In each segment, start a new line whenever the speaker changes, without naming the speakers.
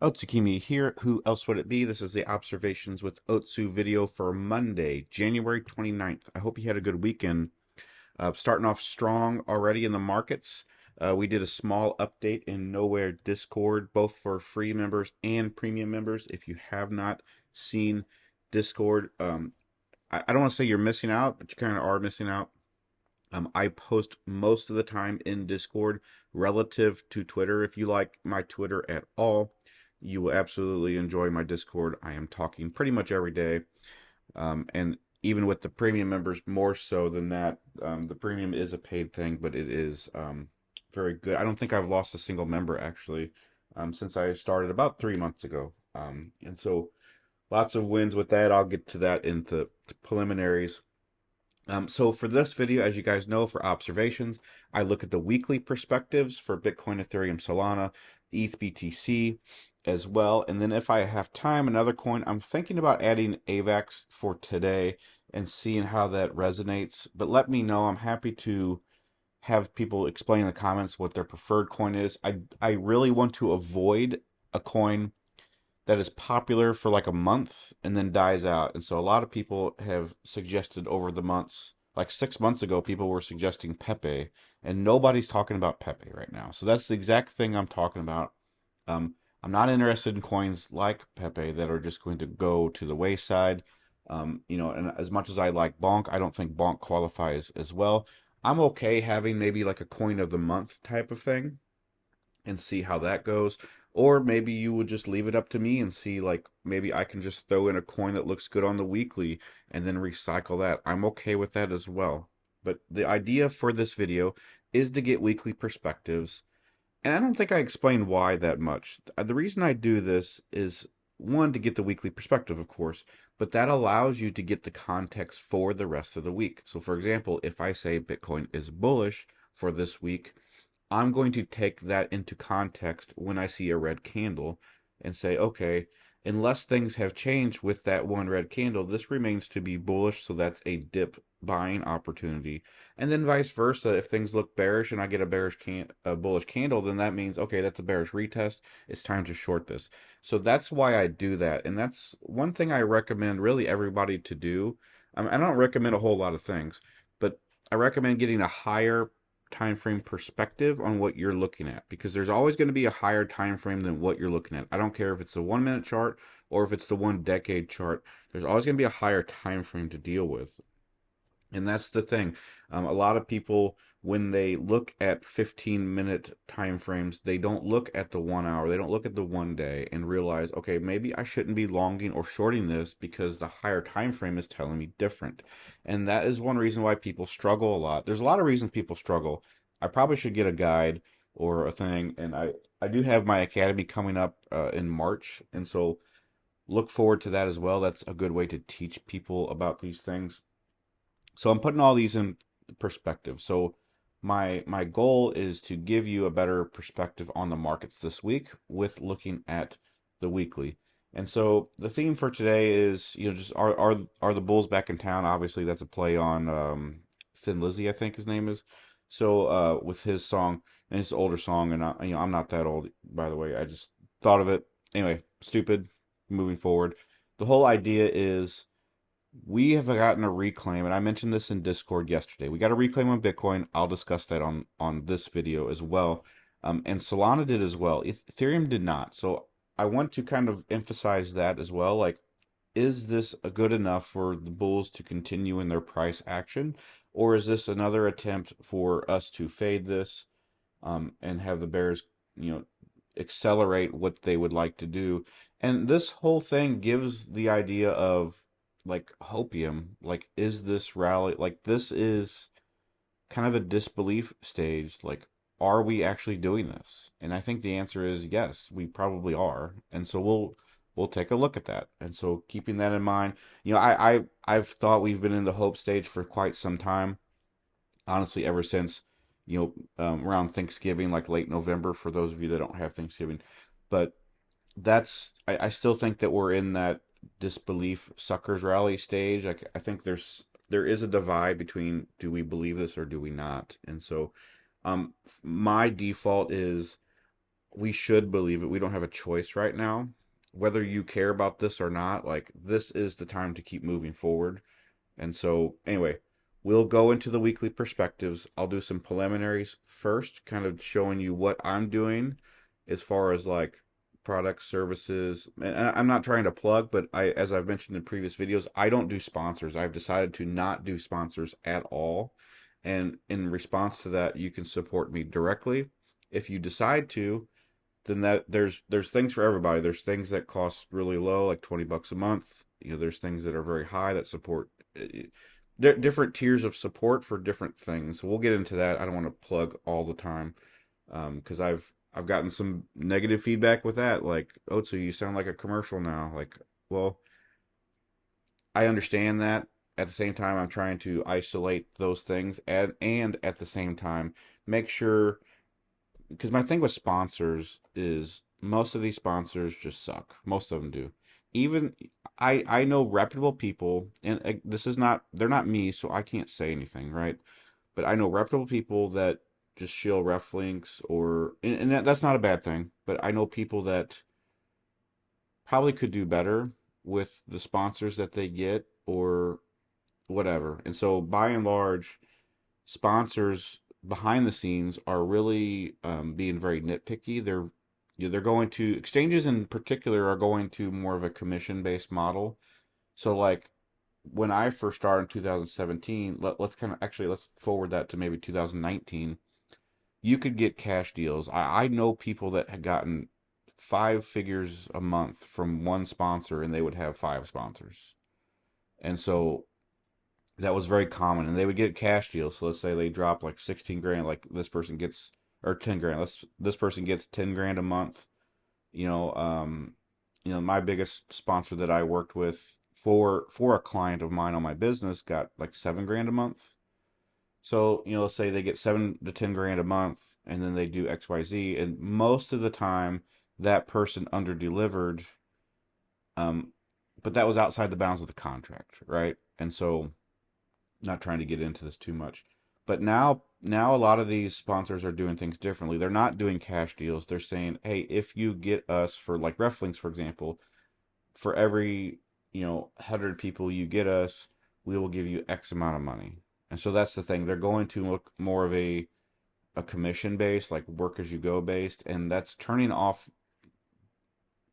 Otsukimi here. Who else would it be? This is the Observations with Otsu video for Monday, January 29th. I hope you had a good weekend. Starting off strong already in the markets. We did a small update in Knowhere Discord, both for free members and premium members. If you have not seen Discord, I don't want to say you're missing out, but you kind of are missing out. I post most of the time in Discord relative to Twitter. If you like my Twitter at all, you will absolutely enjoy my Discord. I am talking pretty much every day. And even with the premium members, more so than that. The premium is a paid thing, but it is very good. I don't think I've lost a single member actually since I started about 3 months ago. And so lots of wins with that. I'll get to that in the preliminaries. So for this video, as you guys know, for observations, I look at the weekly perspectives for Bitcoin, Ethereum, Solana, ETHBTC as well. And then if I have time, another coin, I'm thinking about adding AVAX for today and seeing how that resonates. But let me know. I'm happy to have people explain in the comments what their preferred coin is. I really want to avoid a coin that is popular for like a month and then dies out. And so a lot of people have suggested over the months, like 6 months ago, people were suggesting Pepe, and nobody's talking about Pepe right now. So that's the exact thing I'm talking about. I'm not interested in coins like Pepe that are just going to go to the wayside. And as much as I like Bonk, I don't think Bonk qualifies as well. I'm okay having maybe like a coin of the month type of thing and see how that goes. Or maybe you would just leave it up to me and see, like, maybe I can just throw in a coin that looks good on the weekly and then recycle that. I'm okay with that as well. But the idea for this video is to get weekly perspectives. And I don't think I explained why that much. The reason I do this is one, to get the weekly perspective, of course, but that allows you to get the context for the rest of the week. So, for example, if I say Bitcoin is bullish for this week, I'm going to take that into context when I see a red candle and say, okay, unless things have changed with that one red candle, this remains to be bullish, so that's a dip buying opportunity. And then vice versa, if things look bearish and I get a bullish candle, then that means, okay, that's a bearish retest. It's time to short this. So that's why I do that. And that's one thing I recommend really everybody to do. I don't recommend a whole lot of things, but I recommend getting a higher time frame perspective on what you're looking at, because there's always going to be a higher time frame than what you're looking at. I don't care if it's the 1 minute chart or if it's the 1 decade chart. There's always going to be a higher time frame to deal with. And that's the thing. A lot of people, when they look at 15-minute time frames, they don't look at the 1 hour, they don't look at the 1 day and realize, okay, maybe I shouldn't be longing or shorting this because the higher time frame is telling me different. And that is one reason why people struggle a lot. There's a lot of reasons people struggle. I probably should get a guide or a thing, and I do have my academy coming up in March, and so look forward to that as well. That's a good way to teach people about these things. So I'm putting all these in perspective. So my goal is to give you a better perspective on the markets this week with looking at the weekly. And so the theme for today is, just are the Bulls back in town? Obviously, that's a play on Thin Lizzy, I think his name is. So with his song, and it's an older song, and I'm not that old, by the way. I just thought of it anyway. Stupid. Moving forward, the whole idea is we have gotten a reclaim, and I mentioned this in Discord yesterday. We got a reclaim on Bitcoin. I'll discuss that on this video as well. And Solana did as well. Ethereum did not. So I want to kind of emphasize that as well. Like, is this a good enough for the bulls to continue in their price action, or is this another attempt for us to fade this and have the bears, accelerate what they would like to do? And this whole thing gives the idea of, like, hopium. Like, is this rally, like, this is kind of a disbelief stage. Like, are we actually doing this? And I think the answer is yes, we probably are. And so we'll take a look at that. And so keeping that in mind, I've thought we've been in the hope stage for quite some time, honestly, ever since around Thanksgiving, like late November, for those of you that don't have Thanksgiving. But I still think that we're in that disbelief suckers rally stage. I think there is a divide between, do we believe this or do we not? And so my default is we should believe it. We don't have a choice right now. Whether you care about this or not, like this is the time to keep moving forward. And so, anyway, we'll go into the weekly perspectives. I'll do some preliminaries first, kind of showing you what I'm doing as far as like products, services. And I'm not trying to plug, but as I've mentioned in previous videos, I don't do sponsors. I've decided to not do sponsors at all. And in response to that, you can support me directly. If you decide to, then that there's things for everybody. There's things that cost really low, like $20 a month. There's things that are very high that support different tiers of support for different things. So we'll get into that. I don't want to plug all the time because I've gotten some negative feedback with that. Like, Otsu, you sound like a commercial now. Like, well, I understand that. At the same time, I'm trying to isolate those things and at the same time make sure, because my thing with sponsors is most of these sponsors just suck. Most of them do. Even I know reputable people, and this is not they're not me, so I can't say anything, right? But I know reputable people that just shill ref links, and that's not a bad thing. But I know people that probably could do better with the sponsors that they get or whatever. And so by and large, sponsors behind the scenes are really being very nitpicky. They're going to exchanges in particular are going to more of a commission based model. So like when I first started in 2017, let's kind of actually let's forward that to maybe 2019. You could get cash deals. I know people that had gotten 5 figures a month from one sponsor, and they would have 5 sponsors. And so that was very common, and they would get cash deals. So let's say they drop like 16 grand, like this person gets, or 10 grand. This person gets 10 grand a month. You know, my biggest sponsor that I worked with for a client of mine on my business got like 7 grand a month. So let's say they get 7 to 10 grand a month, and then they do X, Y, Z, and most of the time that person under delivered, um, but that was outside the bounds of the contract, right? And so not trying to get into this too much, but now a lot of these sponsors are doing things differently. They're not doing cash deals. They're saying, hey, if you get us for like Reflinks, for example, for every 100 people you get us, we will give you X amount of money. And so that's the thing. They're going to look more of a commission based, like work as you go based, and that's turning off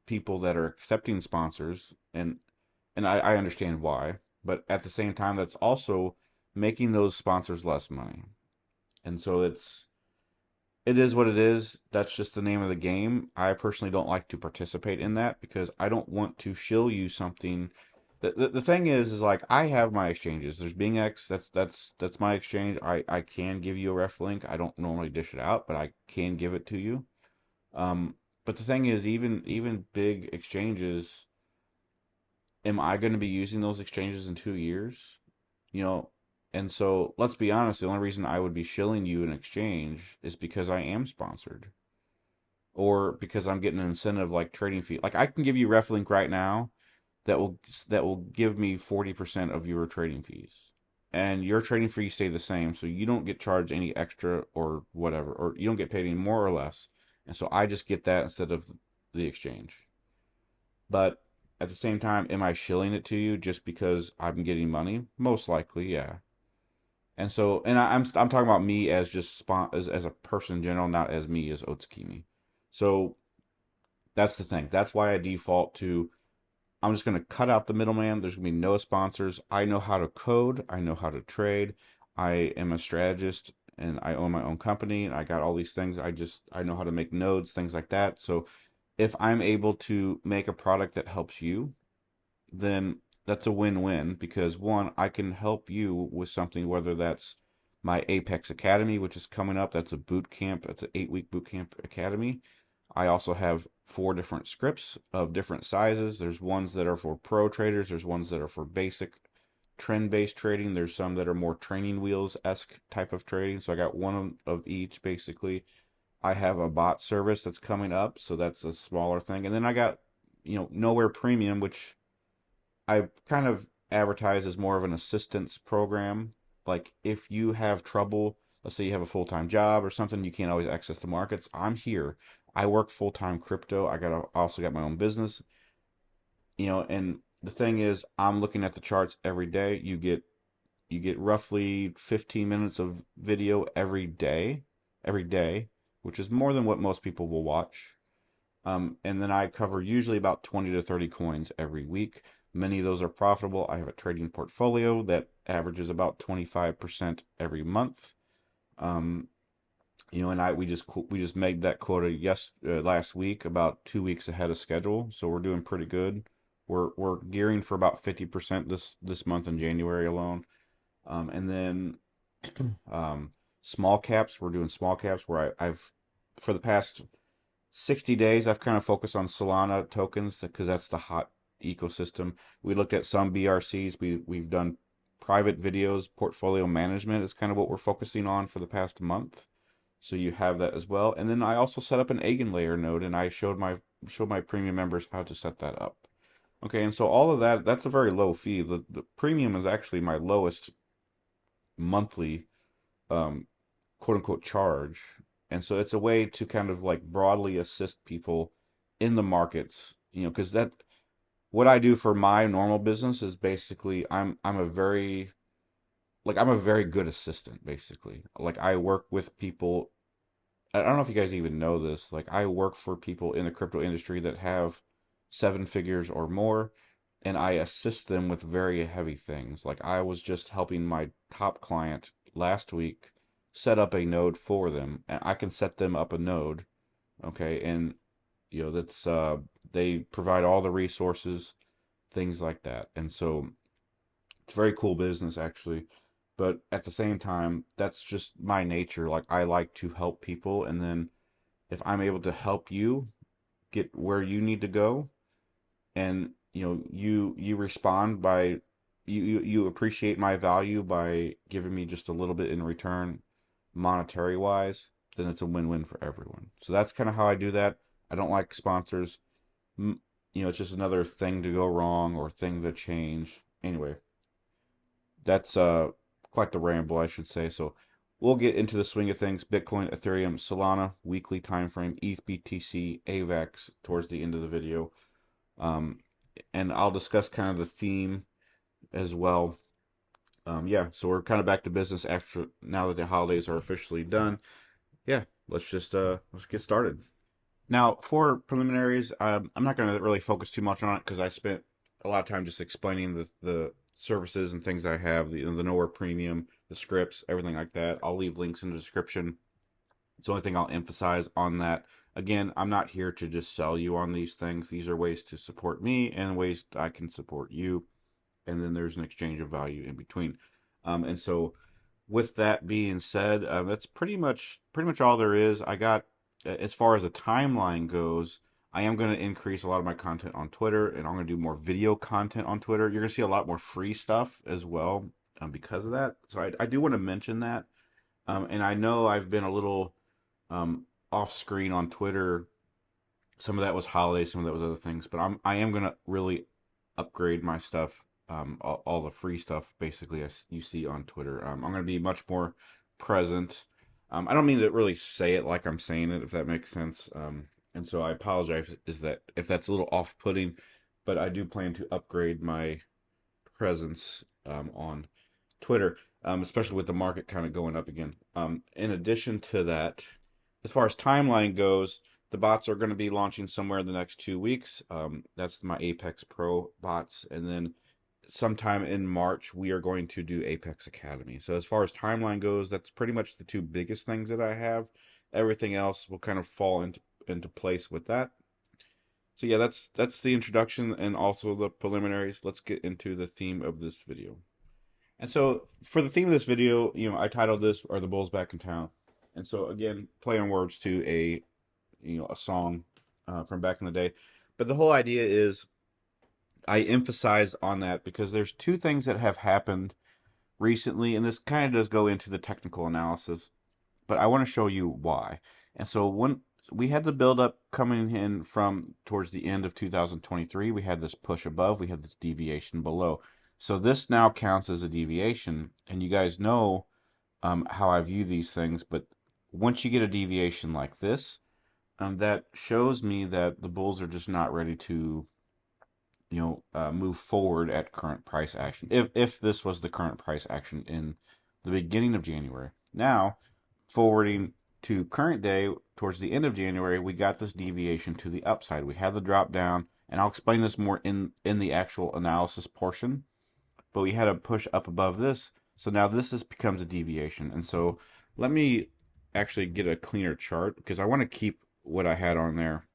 people that are accepting sponsors, and I understand why, but at the same time, that's also making those sponsors less money. And so it is what it is. That's just the name of the game. I personally don't like to participate in that because I don't want to shill you something. The thing is like I have my exchanges. There's BingX. That's my exchange. I can give you a ref link. I don't normally dish it out, but I can give it to you. But the thing is, even big exchanges, am I going to be using those exchanges in 2 years? You know, and so let's be honest, the only reason I would be shilling you an exchange is because I am sponsored or because I'm getting an incentive like trading fee. Like I can give you RefLink right now that will give me 40% of your trading fees. And your trading fees stay the same, so you don't get charged any extra or whatever, or you don't get paid any more or less. And so I just get that instead of the exchange. But at the same time, am I shilling it to you just because I'm getting money? Most likely, yeah. And so, and I'm talking about me as just as a person in general, not as me as Otsukimi. So that's the thing. That's why I default to I'm just going to cut out the middleman. There's going to be no sponsors. I know how to code. I know how to trade. I am a strategist and I own my own company and I got all these things. I know how to make nodes, things like that. So if I'm able to make a product that helps you, then that's a win-win because one, I can help you with something, whether that's my Apex Academy, which is coming up. That's a boot camp. That's an 8-week boot camp academy. I also have 4 different scripts of different sizes. There's ones that are for pro traders. There's ones that are for basic trend-based trading. There's some that are more training wheels-esque type of trading. So I got one of each basically. I have a bot service that's coming up, so that's a smaller thing. And then I got, Knowhere Premium, which I kind of advertise as more of an assistance program. Like if you have trouble let's say you have a full-time job or something, you can't always access the markets. I'm here. I work full-time crypto. Also got my own business, and the thing is, I'm looking at the charts every day. You get roughly 15 minutes of video every day, which is more than what most people will watch. And then I cover usually about 20 to 30 coins every week. Many of those are profitable. I have a trading portfolio that averages about 25% every month. Um, and we just made that quota last week, about 2 weeks ahead of schedule. So we're doing pretty good. We're gearing for about 50% this month in January alone. And then um, small caps. We're doing small caps where I've for the past 60 days, I've kind of focused on Solana tokens because that's the hot ecosystem. We looked at some BRCs. We've done private videos. Portfolio management is kind of what we're focusing on for the past month. So you have that as well. And then I also set up an Eigenlayer node, and I showed my premium members how to set that up. Okay, and so all of that's a very low fee. The premium is actually my lowest monthly um, quote unquote charge. And so it's a way to kind of like broadly assist people in the markets, because that what I do for my normal business is basically I'm a very good assistant basically. Like I work with people. I don't know if you guys even know this. Like I work for people in the crypto industry that have 7 figures or more, and I assist them with very heavy things. Like I was just helping my top client last week set up a node for them, and I can set them up a node, okay? And that's they provide all the resources, things like that. And so it's very cool business actually. But at the same time, that's just my nature. Like I like to help people, and then if I'm able to help you get where you need to go, and you respond by you appreciate my value by giving me just a little bit in return, monetary wise, then it's a win-win for everyone. So that's kind of how I do that. I don't like sponsors. It's just another thing to go wrong or thing to change. Anyway, that's quite the ramble, I should say. So we'll get into the swing of things. Bitcoin, Ethereum, Solana, weekly time frame, ETH, BTC, AVAX towards the end of the video. Um, and I'll discuss kind of the theme as well. Yeah, so we're kind of back to business after now that the holidays are officially done. Yeah, let's get started. Now, for preliminaries, I'm not going to really focus too much on it because I spent a lot of time just explaining the services and things I have, the Knowhere Premium, the scripts, everything like that. I'll leave links in the description. It's the only thing I'll emphasize on that. Again, I'm not here to just sell you on these things. These are ways to support me and ways I can support you. And then there's an exchange of value in between. And so with that being said, that's pretty much all there is. I got as far as the timeline goes, I am going to increase a lot of my content on Twitter, and I'm going to do more video content on Twitter. You're going to see a lot more free stuff as well because of that. So I do want to mention that. And I know I've been a little off screen on Twitter. Some of that was holidays, some of that was other things, but I am gonna really upgrade my stuff, all the free stuff basically as you see on Twitter. I'm gonna be much more present. I don't mean to really say it like I'm saying it, if that makes sense. And so I apologize is that if that's a little off-putting, but I do plan to upgrade my presence on Twitter, especially with the market kind of going up again. In addition to that, as far as timeline goes, the bots are going to be launching somewhere in the next 2 weeks. That's my Apex Pro bots. And then sometime in March, we are going to do Apex Academy. So as far as timeline goes, that's pretty much the two biggest things that I have. Everything else will kind of fall into place with that. So yeah, that's the introduction and also the preliminaries. Let's get into the theme of this video. And so for the theme of this video, I titled this "Are the Bulls Back in Town?" And so again, play on words to a song from back in the day. But the whole idea is I emphasize on that because there's two things that have happened recently, and this kind of does go into the technical analysis, but I want to show you why. And so when we had the buildup coming in from towards the end of 2023, we had this push above, we had this deviation below. So this now counts as a deviation, and you guys know how I view these things. But once you get a deviation like this, that shows me that the bulls are just not ready to, move forward at current price action. If this was the current price action in the beginning of January, now forwarding to current day towards the end of January, we got this deviation to the upside. We had the drop down, and I'll explain this more in the actual analysis portion. But we had a push up above this, so now becomes a deviation. And so let me actually get a cleaner chart because I want to keep what I had on there,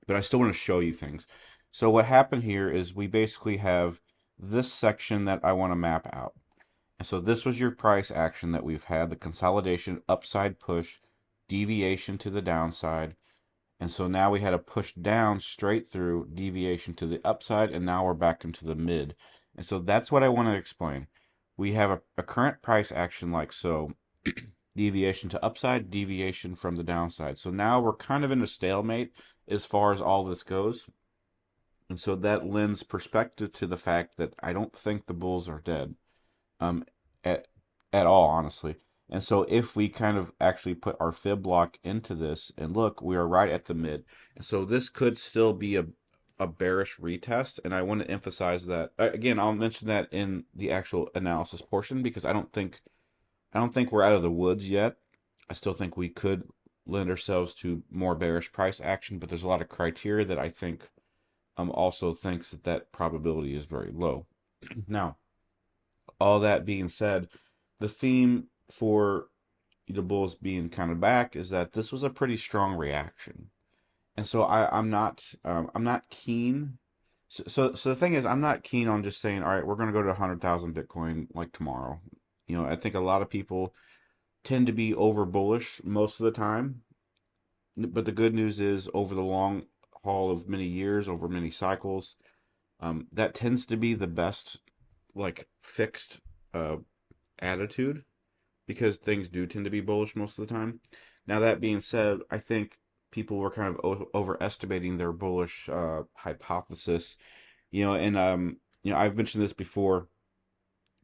but I still want to show you things. So what happened here is we basically have this section that I want to map out. And so this was your price action that we've had, the consolidation, upside push, deviation to the downside. And so now we had a push down straight through, deviation to the upside, and now we're back into the mid. And so that's what I want to explain. We have a current price action like so, deviation to upside, deviation from the downside. So now we're kind of in a stalemate as far as all this goes. And so that lends perspective to the fact that I don't think the bulls are dead, um, at all, honestly. And so if we kind of actually put our fib block into this and look, we are right at the mid. And so this could still be a bearish retest. And I want to emphasize that again, I'll mention that in the actual analysis portion because I don't think we're out of the woods yet. I still think we could lend ourselves to more bearish price action, but there's a lot of criteria that I think also thinks that probability is very low. Now, all that being said, the theme for the Bulls being kind of back is that this was a pretty strong reaction, and so I'm not keen. So the thing is, I'm not keen on just saying, all right, we're going to go to 100,000 Bitcoin like tomorrow. I think a lot of people tend to be over bullish most of the time, but the good news is over the long haul of many years, over many cycles, that tends to be the best like fixed uh, attitude because things do tend to be bullish most of the time. Now, that being said, I think people were kind of overestimating their bullish hypothesis. And I've mentioned this before,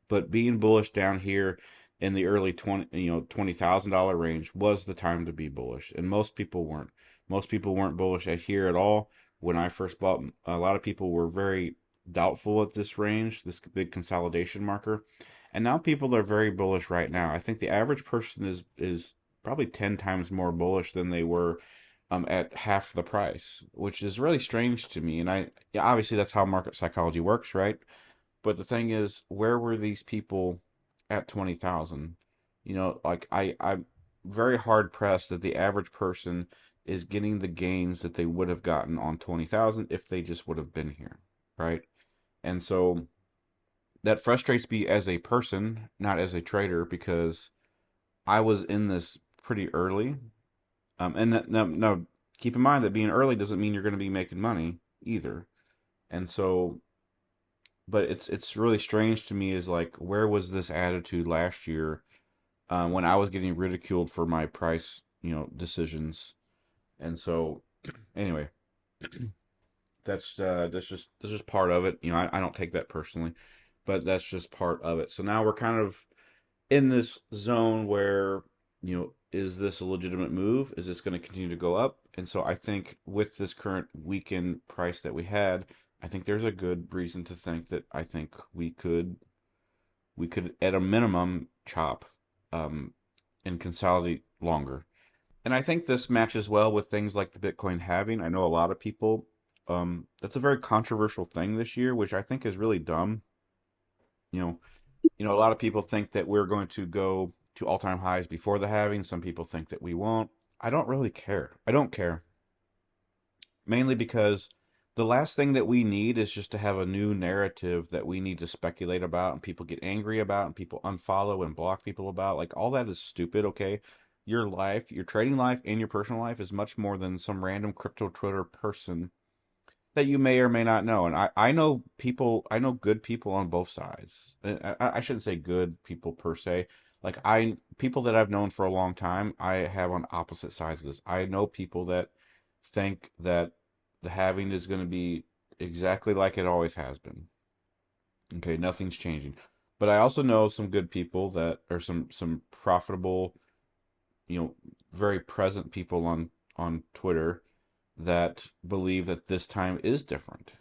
but being bullish down here in the early $20,000 range was the time to be bullish, and most people weren't. Most people weren't bullish at here at all. When I first bought, a lot of people were very doubtful at this range, this big consolidation marker, and now people are very bullish right now. I think the average person is probably 10 times more bullish than they were at half the price, which is really strange to me. And yeah, obviously that's how market psychology works, right? But the thing is, where were these people at 20,000? Like I'm very hard pressed that the average person is getting the gains that they would have gotten on 20,000 if they just would have been here, right? And so that frustrates me as a person, not as a trader, because I was in this pretty early. Now, keep in mind that being early doesn't mean you're going to be making money either. And so, but it's really strange to me is like, where was this attitude last year when I was getting ridiculed for my price, decisions? And so, anyway, that's just part of it. I don't take that personally, but that's just part of it. So now we're kind of in this zone where, is this a legitimate move? Is this going to continue to go up? And so I think with this current weekend price that we had, I think there's a good reason to think that I think we could at a minimum chop and consolidate longer. And I think this matches well with things like the Bitcoin halving. I know a lot of people that's a very controversial thing this year, which I think is really dumb. You know, a lot of people think that we're going to go to all-time highs before the halving. Some people think that we won't. I don't really care. I don't care. Mainly because the last thing that we need is just to have a new narrative that we need to speculate about and people get angry about and people unfollow and block people about. Like, all that is stupid, okay? Your life, your trading life, and your personal life is much more than some random crypto Twitter person that you may or may not know. And I know people, I know good people on both sides. I shouldn't say good people per se. Like, people that I've known for a long time, I have on opposite sides of this. I know people that think that the halving is going to be exactly like it always has been. Okay, nothing's changing. But I also know some good people that are some profitable, you know, very present people on Twitter that believe that this time is different.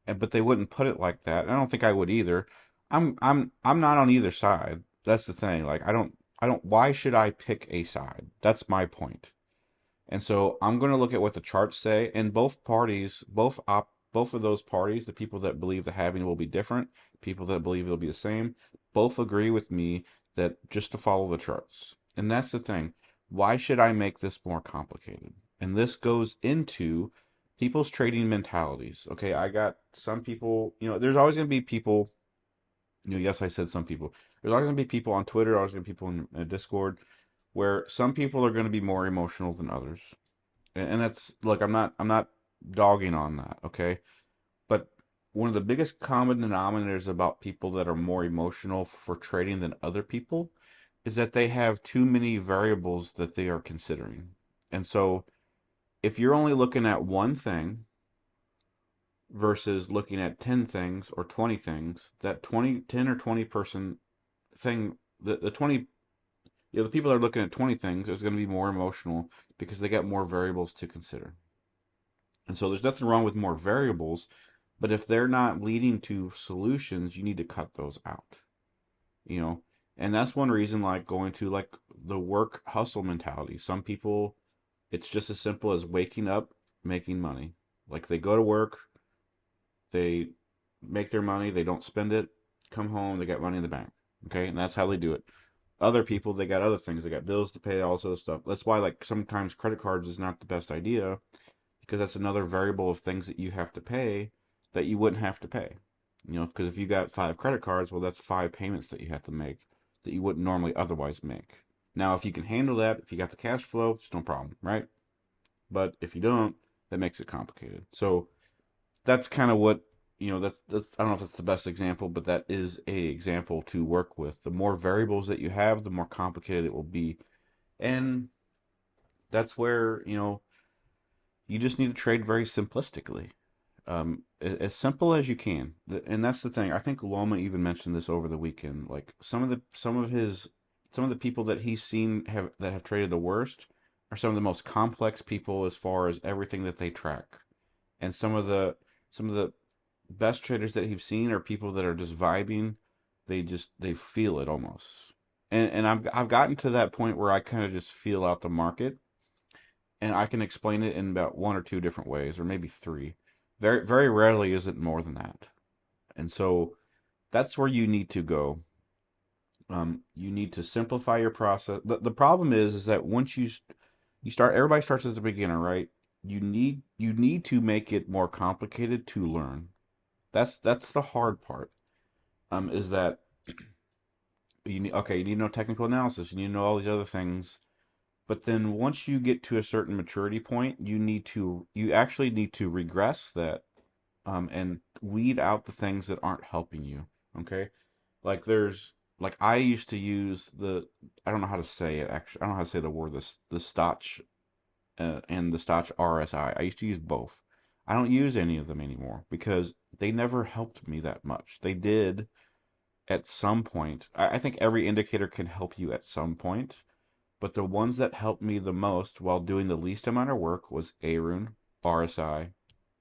And but they wouldn't put it like that. I don't think I would either. I'm not on either side. That's the thing. Like I don't why should I pick a side? That's my point. And so I'm going to look at what the charts say, and both parties, both of those parties, the people that believe the halving will be different, people that believe it'll be the same, both agree with me that just to follow the charts. And that's the thing. Why should I make this more complicated? And this goes into people's trading mentalities. Okay, I got some people, there's always going to be people, yes, I said some people. There's always going to be people on Twitter, always going to be people in Discord where some people are going to be more emotional than others. And that's look, I'm not dogging on that, okay? But one of the biggest common denominators about people that are more emotional for trading than other people is that they have too many variables that they are considering. And so if you're only looking at one thing versus looking at 10 things or 20 things, that 10 or 20 person thing, the 20, the people that are looking at 20 things is going to be more emotional because they got more variables to consider. And so there's nothing wrong with more variables, but if they're not leading to solutions, you need to cut those out, you know? And that's one reason, like going to like the work hustle mentality. Some people, it's just as simple as waking up, making money. Like they go to work, they make their money, they don't spend it, come home, they got money in the bank. Okay. And that's how they do it. Other people, they got other things. They got bills to pay, all this other stuff. That's why, like, sometimes credit cards is not the best idea because that's another variable of things that you have to pay that you wouldn't have to pay. Because if you got 5 credit cards, well, that's 5 payments that you have to make that you wouldn't normally otherwise make. Now, if you can handle that, if you got the cash flow, it's no problem, right? But if you don't, that makes it complicated. So that's kind of what that's I don't know if it's the best example, but that is a example to work with. The more variables that you have, the more complicated it will be, and that's where you just need to trade very simplistically, as simple as you can. And that's the thing. I think Loma even mentioned this over the weekend. Like some of the people that he's seen have traded the worst are some of the most complex people as far as everything that they track. And some of the best traders that he's seen are people that are just vibing. They feel it almost. And I've gotten to that point where I kind of just feel out the market, and I can explain it in about one or two different ways, or maybe three. Very, very rarely is it more than that. And so that's where you need to go. You need to simplify your process. The problem is that once you start, everybody starts as a beginner, right? You need to make it more complicated to learn. That's the hard part. Is that you need to know technical analysis. You need to know all these other things. But then once you get to a certain maturity point, you actually need to regress that, and weed out the things that aren't helping you. Okay, like I used to use I don't know how to say it actually. I don't know how to say the word the Stotch, and the Stotch RSI. I used to use both. I don't use any of them anymore because they never helped me that much. They did at some point. I think every indicator can help you at some point, but the ones that helped me the most while doing the least amount of work was Arun, RSI,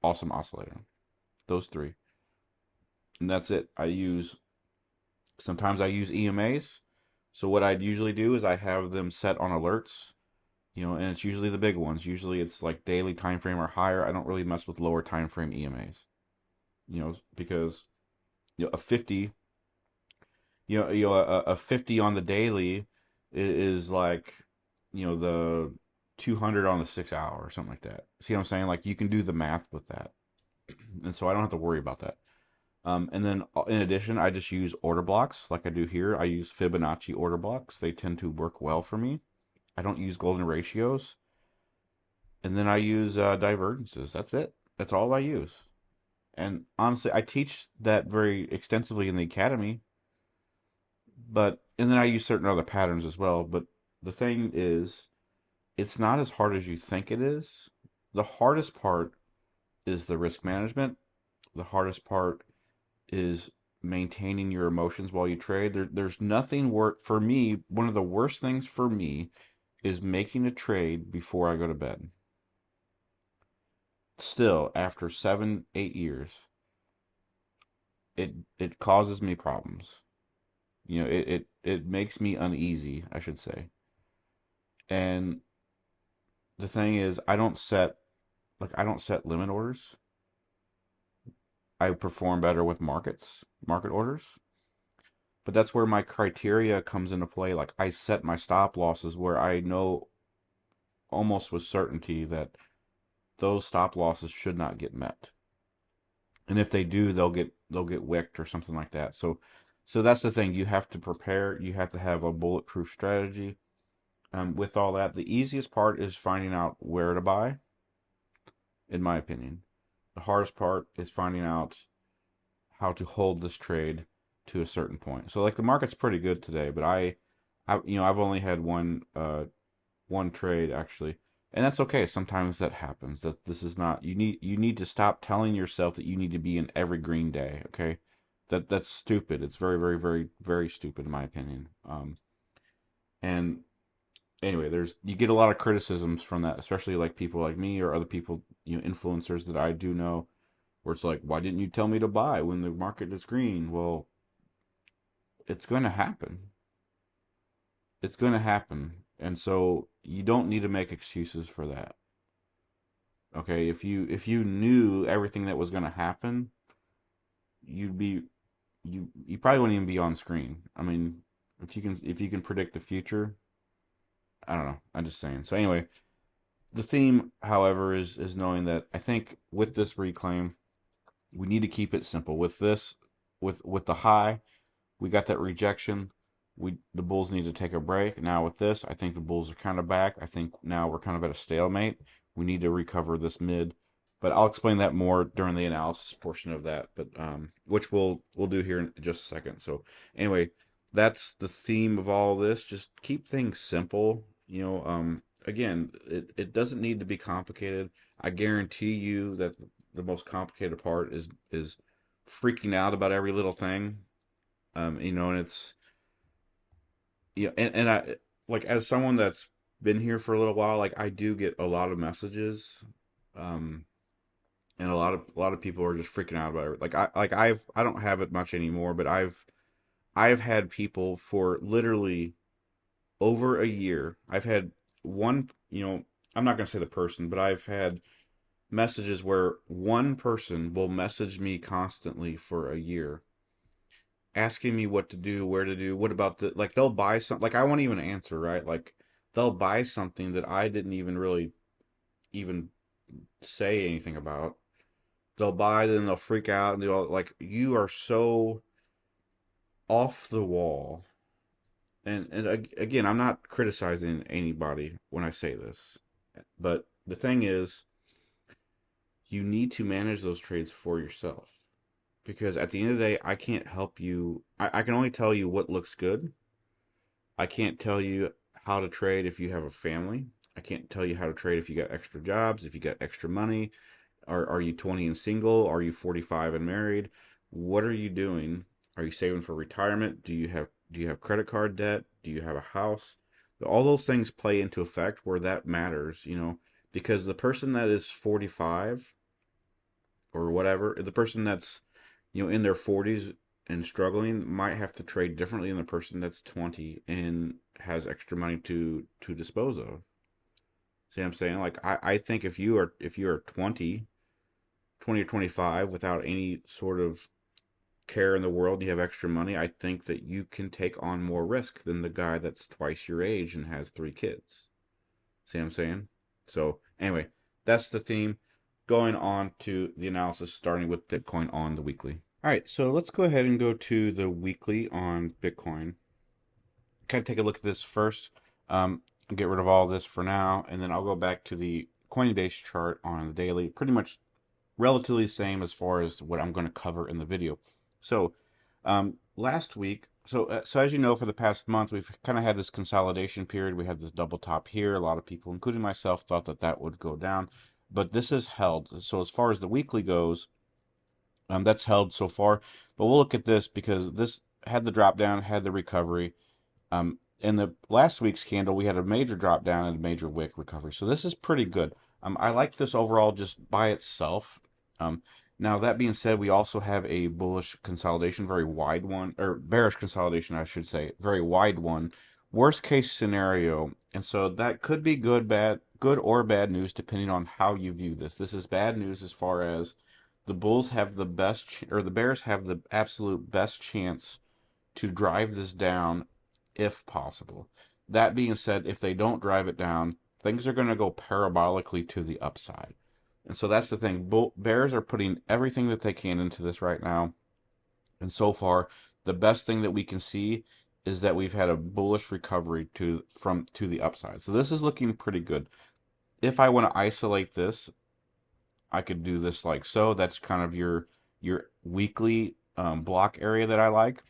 Awesome Oscillator. Those three. And that's it. Sometimes I use EMAs. So what I'd usually do is I have them set on alerts, and it's usually the big ones. Usually it's like daily time frame or higher. I don't really mess with lower time frame EMAs, because a 50, a 50 on the daily is like, the 200 on the 6 hour or something like that. See what I'm saying? Like you can do the math with that. And so I don't have to worry about that. And then in addition, I just use order blocks like I do here. I use Fibonacci order blocks. They tend to work well for me. I don't use golden ratios. And then I use divergences. That's it. That's all I use. And honestly, I teach that very extensively in the academy. And then I use certain other patterns as well. But the thing is, it's not as hard as you think it is. The hardest part is the risk management. The hardest part is maintaining your emotions while you trade. There's nothing worse for me. One of the worst things for me is making a trade before I go to bed. Still, after 7, 8 years, it causes me problems. It makes me uneasy, I should say. And the thing is, I don't set limit orders. I perform better with market orders. But that's where my criteria comes into play. Like I set my stop losses where I know almost with certainty that those stop losses should not get met. And if they do, they'll get wicked or something like that. So that's the thing. You have to prepare. You have to have a bulletproof strategy. With all that, the easiest part is finding out where to buy, in my opinion. The hardest part is finding out how to hold this trade to a certain point. So like the market's pretty good today, but I've only had one trade actually, and that's okay. Sometimes that happens. That this is not you need to stop telling yourself that you need to be in every green day. Okay, that's stupid. It's very very very very stupid in my opinion. And anyway, you get a lot of criticisms from that, especially like people like me or other people, influencers that I do know, where it's like, why didn't you tell me to buy when the market is green? Well, it's going to happen. It's going to happen. And so you don't need to make excuses for that. Okay, if you knew everything that was going to happen, you'd be you probably wouldn't even be on screen. I mean, if you can predict the future, I don't know. I'm just saying. So anyway, the theme, however, is knowing that I think with this reclaim, we need to keep it simple. With this, with the high, we got that rejection. The Bulls need to take a break. Now with this, I think the Bulls are kind of back. I think now we're kind of at a stalemate. We need to recover this mid, but I'll explain that more during the analysis portion of that. But which we'll do here in just a second. So anyway, that's the theme of all this. Just keep things simple. Again, it doesn't need to be complicated. I guarantee you that the most complicated part is freaking out about every little thing. And it's and I like as someone that's been here for a little while, like I do get a lot of messages, um, and a lot of people are just freaking out about it. I don't have it much anymore, but I've had people for literally over a year. I've had one, I'm not gonna say the person, but I've had messages where one person will message me constantly for a year asking me what to do, where to do, what about like they'll buy something like I won't even answer, right? Like they'll buy something that I didn't even really even say anything about. They'll buy, then they'll freak out and they'll like you are so off the wall. And again, I'm not criticizing anybody when I say this. But the thing is, you need to manage those trades for yourself. Because at the end of the day, I can't help you. I can only tell you what looks good. I can't tell you how to trade if you have a family. I can't tell you how to trade if you got extra jobs, if you got extra money. Are you 20 and single? Are you 45 and married? What are you doing? Are you saving for retirement? Do you have credit card debt? Do you have a house? All those things play into effect where that matters, because the person that is 45 or whatever, the person that's in their 40s and struggling might have to trade differently than the person that's 20 and has extra money to dispose of. See what I'm saying? Like I think if you are 20 or 25 without any sort of care in the world, and you have extra money, I think that you can take on more risk than the guy that's twice your age and has 3 kids. See what I'm saying? So anyway, that's the theme. Going on to the analysis, starting with Bitcoin on the weekly. All right, so let's go ahead and go to the weekly on Bitcoin. Kind of take a look at this first. Get rid of all this for now, and then I'll go back to the Coinbase chart on the daily. Pretty much relatively the same as far as what I'm going to cover in the video. So last week, so as you know, for the past month, we've kind of had this consolidation period. We had this double top here. A lot of people, including myself, thought that would go down, but this has held. So as far as the weekly goes, That's held so far. But we'll look at this because this had the drop down, had the recovery. In the last week's candle, we had a major drop down and a major wick recovery. So this is pretty good. I like this overall just by itself. Um, Now that being said, we also have a bullish consolidation, very wide one, or bearish consolidation, I should say, very wide one. Worst case scenario, and so that could be good, bad, good or bad news depending on how you view this. This is bad news as far as the bulls have the best, or the bears have the absolute best chance to drive this down if possible. That being said, if they don't drive it down, things are going to go parabolically to the upside. And so that's the thing. Bears are putting everything that they can into this right now. And so far, the best thing that we can see is that we've had a bullish recovery to the upside. So this is looking pretty good. If I want to isolate this, I could do this like so. That's kind of your weekly block area that I like.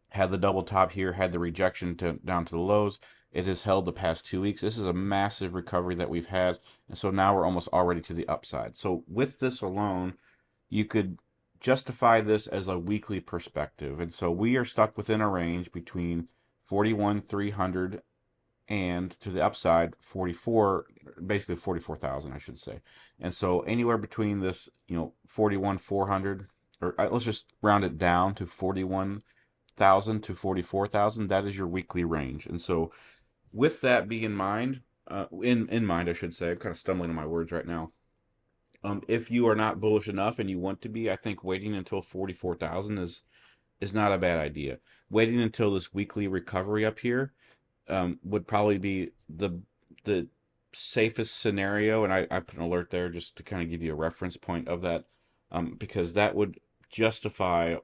Had the double top here, had the rejection down to the lows. It has held the past 2 weeks. This is a massive recovery that we've had. And so now we're almost already to the upside. So with this alone, you could justify this as a weekly perspective. And so we are stuck within a range between 41,300 and to the upside 44, basically 44,000, I should say. And so anywhere between this, 41,400, or let's just round it down to 41,000 to 44,000. That is your weekly range. And so, with that being in mind, in mind, I should say, I'm kind of stumbling on my words right now. If you are not bullish enough and you want to be, I think waiting until 44,000 is not a bad idea. Waiting until this weekly recovery up here would probably be the safest scenario. And I put an alert there just to kind of give you a reference point of that, because that would justify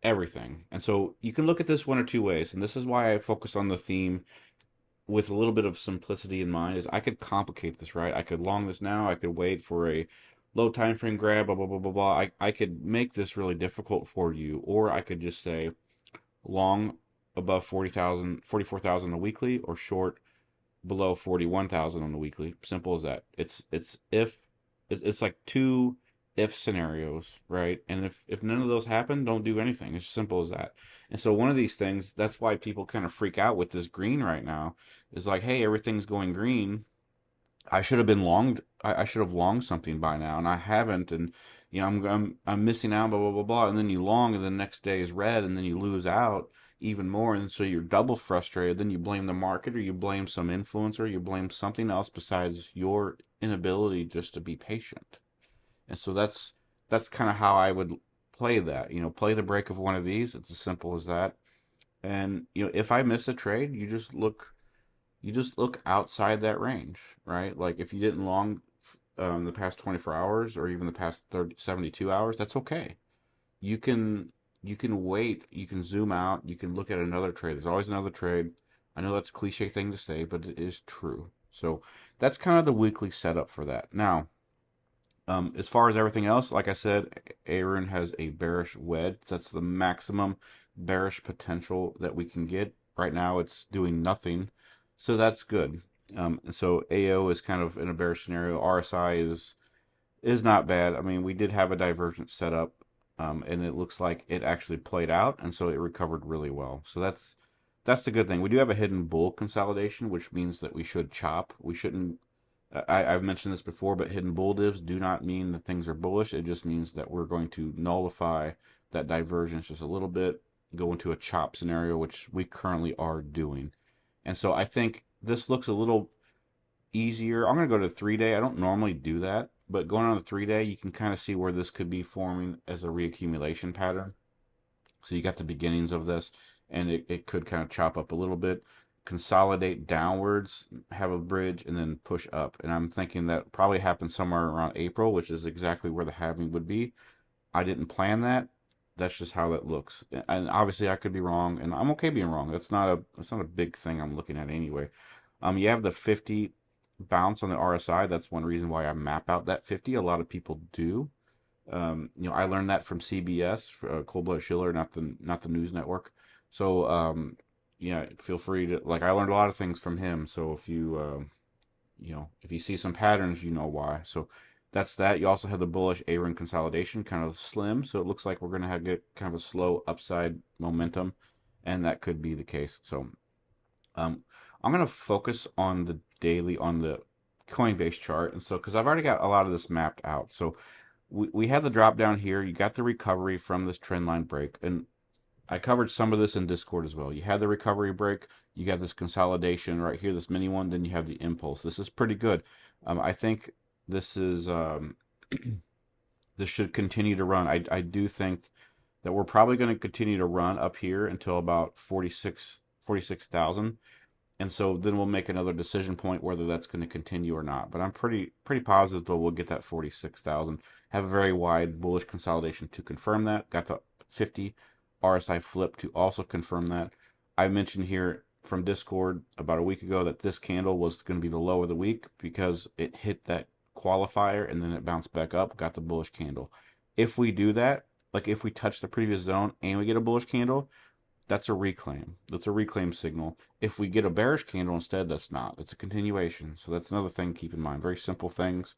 everything. And so you can look at this one or two ways, and this is why I focus on the theme with a little bit of simplicity in mind. Is I could complicate this, right? I could long this now. I could wait for a low time frame grab, blah blah blah blah blah. I could make this really difficult for you, or I could just say long above 40,000, 44,000 a weekly, or short below 41,000 on the weekly. Simple as that. It's like two if scenarios, right? And if none of those happen, don't do anything. It's simple as that. And so one of these things, that's why people kind of freak out with this green right now, is like, hey, everything's going green. I should have been longed. I should have longed something by now, and I haven't. And I'm missing out. Blah blah blah blah. And then you long, and the next day is red, and then you lose out even more, and so you're double frustrated. Then you blame the market, or you blame some influencer, you blame something else besides your inability just to be patient. And so that's kind of how I would play that. Play the break of one of these. It's as simple as that. And if I miss a trade, you just look outside that range, right? Like if you didn't long the past 24 hours or even the past 72 hours, that's okay. You can wait, you can zoom out, you can look at another trade. There's always another trade. I know that's a cliche thing to say, but it is true. So that's kind of the weekly setup for that. Now, as far as everything else, like I said, Aaron has a bearish wedge. That's the maximum bearish potential that we can get. Right now, it's doing nothing, so that's good. And so AO is kind of in a bearish scenario. RSI is not bad. I mean, we did have a divergence set up, and it looks like it actually played out, and so it recovered really well. So that's the good thing. We do have a hidden bull consolidation, which means that we should chop. We shouldn't. I've mentioned this before, but hidden bull divs do not mean that things are bullish. It just means that we're going to nullify that divergence just a little bit, go into a chop scenario, which we currently are doing. And so I think this looks a little easier. I'm going to go to 3 day. I don't normally do that, but going on the 3 day, you can kind of see where this could be forming as a reaccumulation pattern. So you got the beginnings of this, and it could kind of chop up a little bit, consolidate downwards, have a bridge, and then push up. And I'm thinking that probably happened somewhere around April, which is exactly where the halving would be. I didn't plan that. That's just how that looks. And obviously I could be wrong, and I'm okay being wrong. That's not a big thing I'm looking at anyway. You have the 50 bounce on the RSI. That's one reason why I map out that 50. A lot of people do. I learned that from CBS, Cold-Blooded Schiller, not the news network. So, yeah, feel free to like. I learned a lot of things from him. So if you see some patterns, you know why. So That's that. You also have the bullish A-ring consolidation, kind of slim, so it looks like we're going to have get kind of a slow upside momentum, and that could be the case. So um, I'm going to focus on the daily on the Coinbase chart, and so because I've already got a lot of this mapped out. So we had the drop down here. You got the recovery from this trend line break, and I covered some of this in Discord as well. You had the recovery break, you got this consolidation right here, this mini one, then you have the impulse. This is pretty good. I think this is this should continue to run. I do think that we're probably going to continue to run up here until about 46,000. And so then we'll make another decision point whether that's going to continue or not. But I'm pretty positive that we'll get that 46,000. Have a very wide bullish consolidation to confirm that. Got the 50 RSI flip to also confirm that. I mentioned here from Discord about a week ago that this candle was going to be the low of the week because it hit that qualifier and then it bounced back up, got the bullish candle. If we do that, like if we touch the previous zone and we get a bullish candle, that's a reclaim. That's a reclaim signal. If we get a bearish candle instead, that's not. It's a continuation. So that's another thing to keep in mind. Very simple things.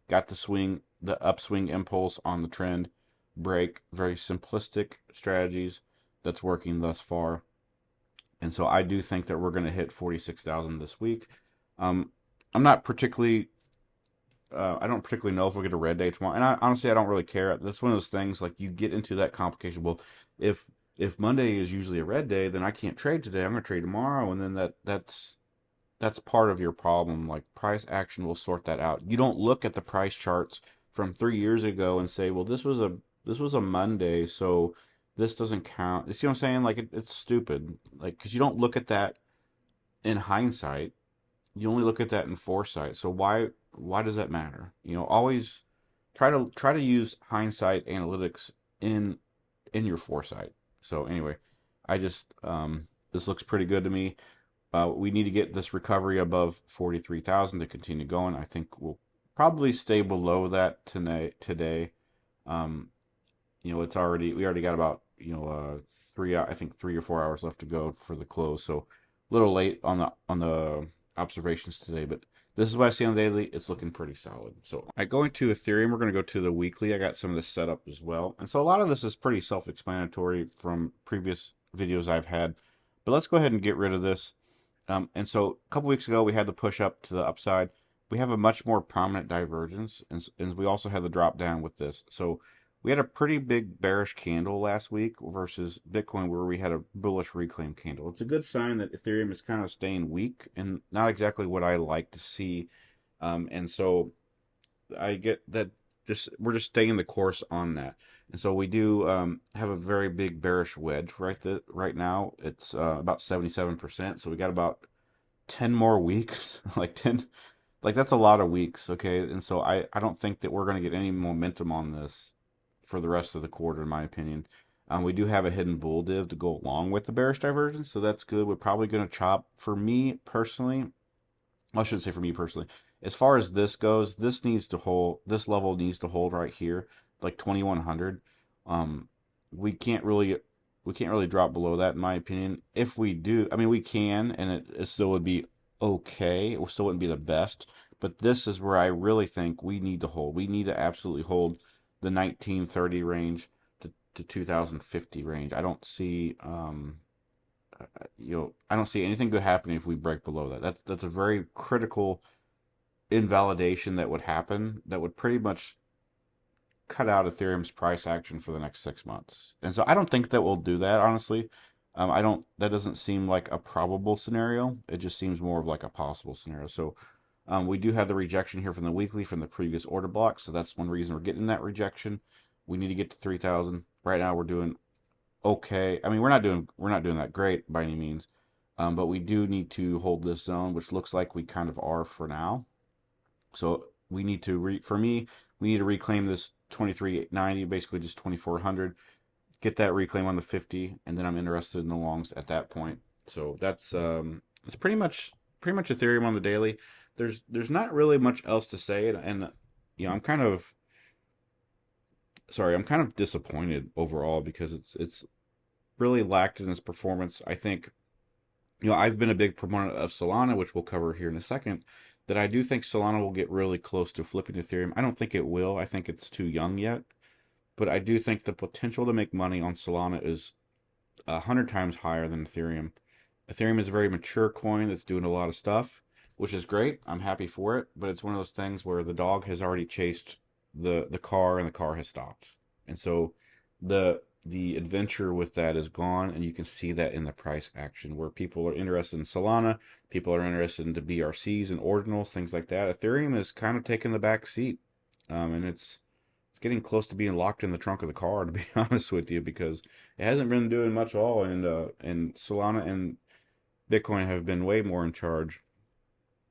Got the swing, the upswing impulse on the trend break. Very simplistic strategies that's working thus far. And so I do think that we're going to hit 46,000 this week. I'm not particularly I don't particularly know if we'll get a red day tomorrow. And honestly, I don't really care. That's one of those things like you get into that complication. Well, if if Monday is usually a red day, then I can't trade today. I'm going to trade tomorrow, and then that's part of your problem. Like price action will sort that out. You don't look at the price charts from 3 years ago and say, well, this was a Monday, so this doesn't count. You see what I'm saying? Like it's stupid. Like because you don't look at that in hindsight. You only look at that in foresight. So why does that matter? Always try to use hindsight analytics in your foresight. So anyway, I just this looks pretty good to me. We need to get this recovery above 43,000 to continue going. I think we'll probably stay below that today. Um, we already got about 3 or 4 hours left to go for the close. So a little late on the observations today, but this is what I see on the daily. It's looking pretty solid. So I go into Ethereum. We're going to go to the weekly. I got some of this set up as well. And so a lot of this is pretty self-explanatory from previous videos I've had. But let's go ahead and get rid of this. And so a couple weeks ago, we had the push up to the upside. We have a much more prominent divergence. And we also had the drop down with this. So we had a pretty big bearish candle last week versus Bitcoin where we had a bullish reclaim candle. It's a good sign that Ethereum is kind of staying weak and not exactly what I like to see. And so I get that we're just staying the course on that. And so we do have a very big bearish wedge right now. It's about 77%. So we got about 10 more weeks, like 10, like that's a lot of weeks, okay? And so I don't think that we're going to get any momentum on this for the rest of the quarter, in my opinion. We do have a hidden bull div to go along with the bearish divergence, so that's good. We're probably going to chop. For me personally, I shouldn't say for me personally. As far as this goes, this needs to hold. This level needs to hold right here, like 2100. Um, we can't really drop below that, in my opinion. If we do, I mean, we can, and it still would be okay. It still wouldn't be the best, but this is where I really think we need to hold. We need to absolutely hold the 1930 range to 2050 range. I don't see I don't see anything good happening if we break below that. That's a very critical invalidation that would happen. That would pretty much cut out Ethereum's price action for the next 6 months. And so I don't think that we'll do that. Honestly, I don't. That doesn't seem like a probable scenario. It just seems more of like a possible scenario. So we do have the rejection here from the weekly from the previous order block. So that's one reason we're getting that rejection. We need to get to 3,000. Right now we're doing okay. I mean, we're not doing that great by any means, but we do need to hold this zone, which looks like we kind of are for now. So we need to for me, we need to reclaim this 2390, basically just 2400. Get that reclaim on the 50, and then I'm interested in the longs at that point. So that's pretty much Ethereum on the daily. There's not really much else to say, and I'm kind of disappointed overall because it's really lacked in its performance. I think I've been a big proponent of Solana, which we'll cover here in a second, that I do think Solana will get really close to flipping Ethereum. I don't think it will. I think it's too young yet, but I do think the potential to make money on Solana is 100 times higher than Ethereum. Ethereum is a very mature coin that's doing a lot of stuff, which is great. I'm happy for it, but it's one of those things where the dog has already chased the car and the car has stopped. And so the adventure with that is gone, and you can see that in the price action where people are interested in Solana, people are interested in the BRCs and ordinals, things like that. Ethereum is kind of taking the back seat, and it's getting close to being locked in the trunk of the car, to be honest with you, because it hasn't been doing much at all, and Solana and Bitcoin have been way more in charge.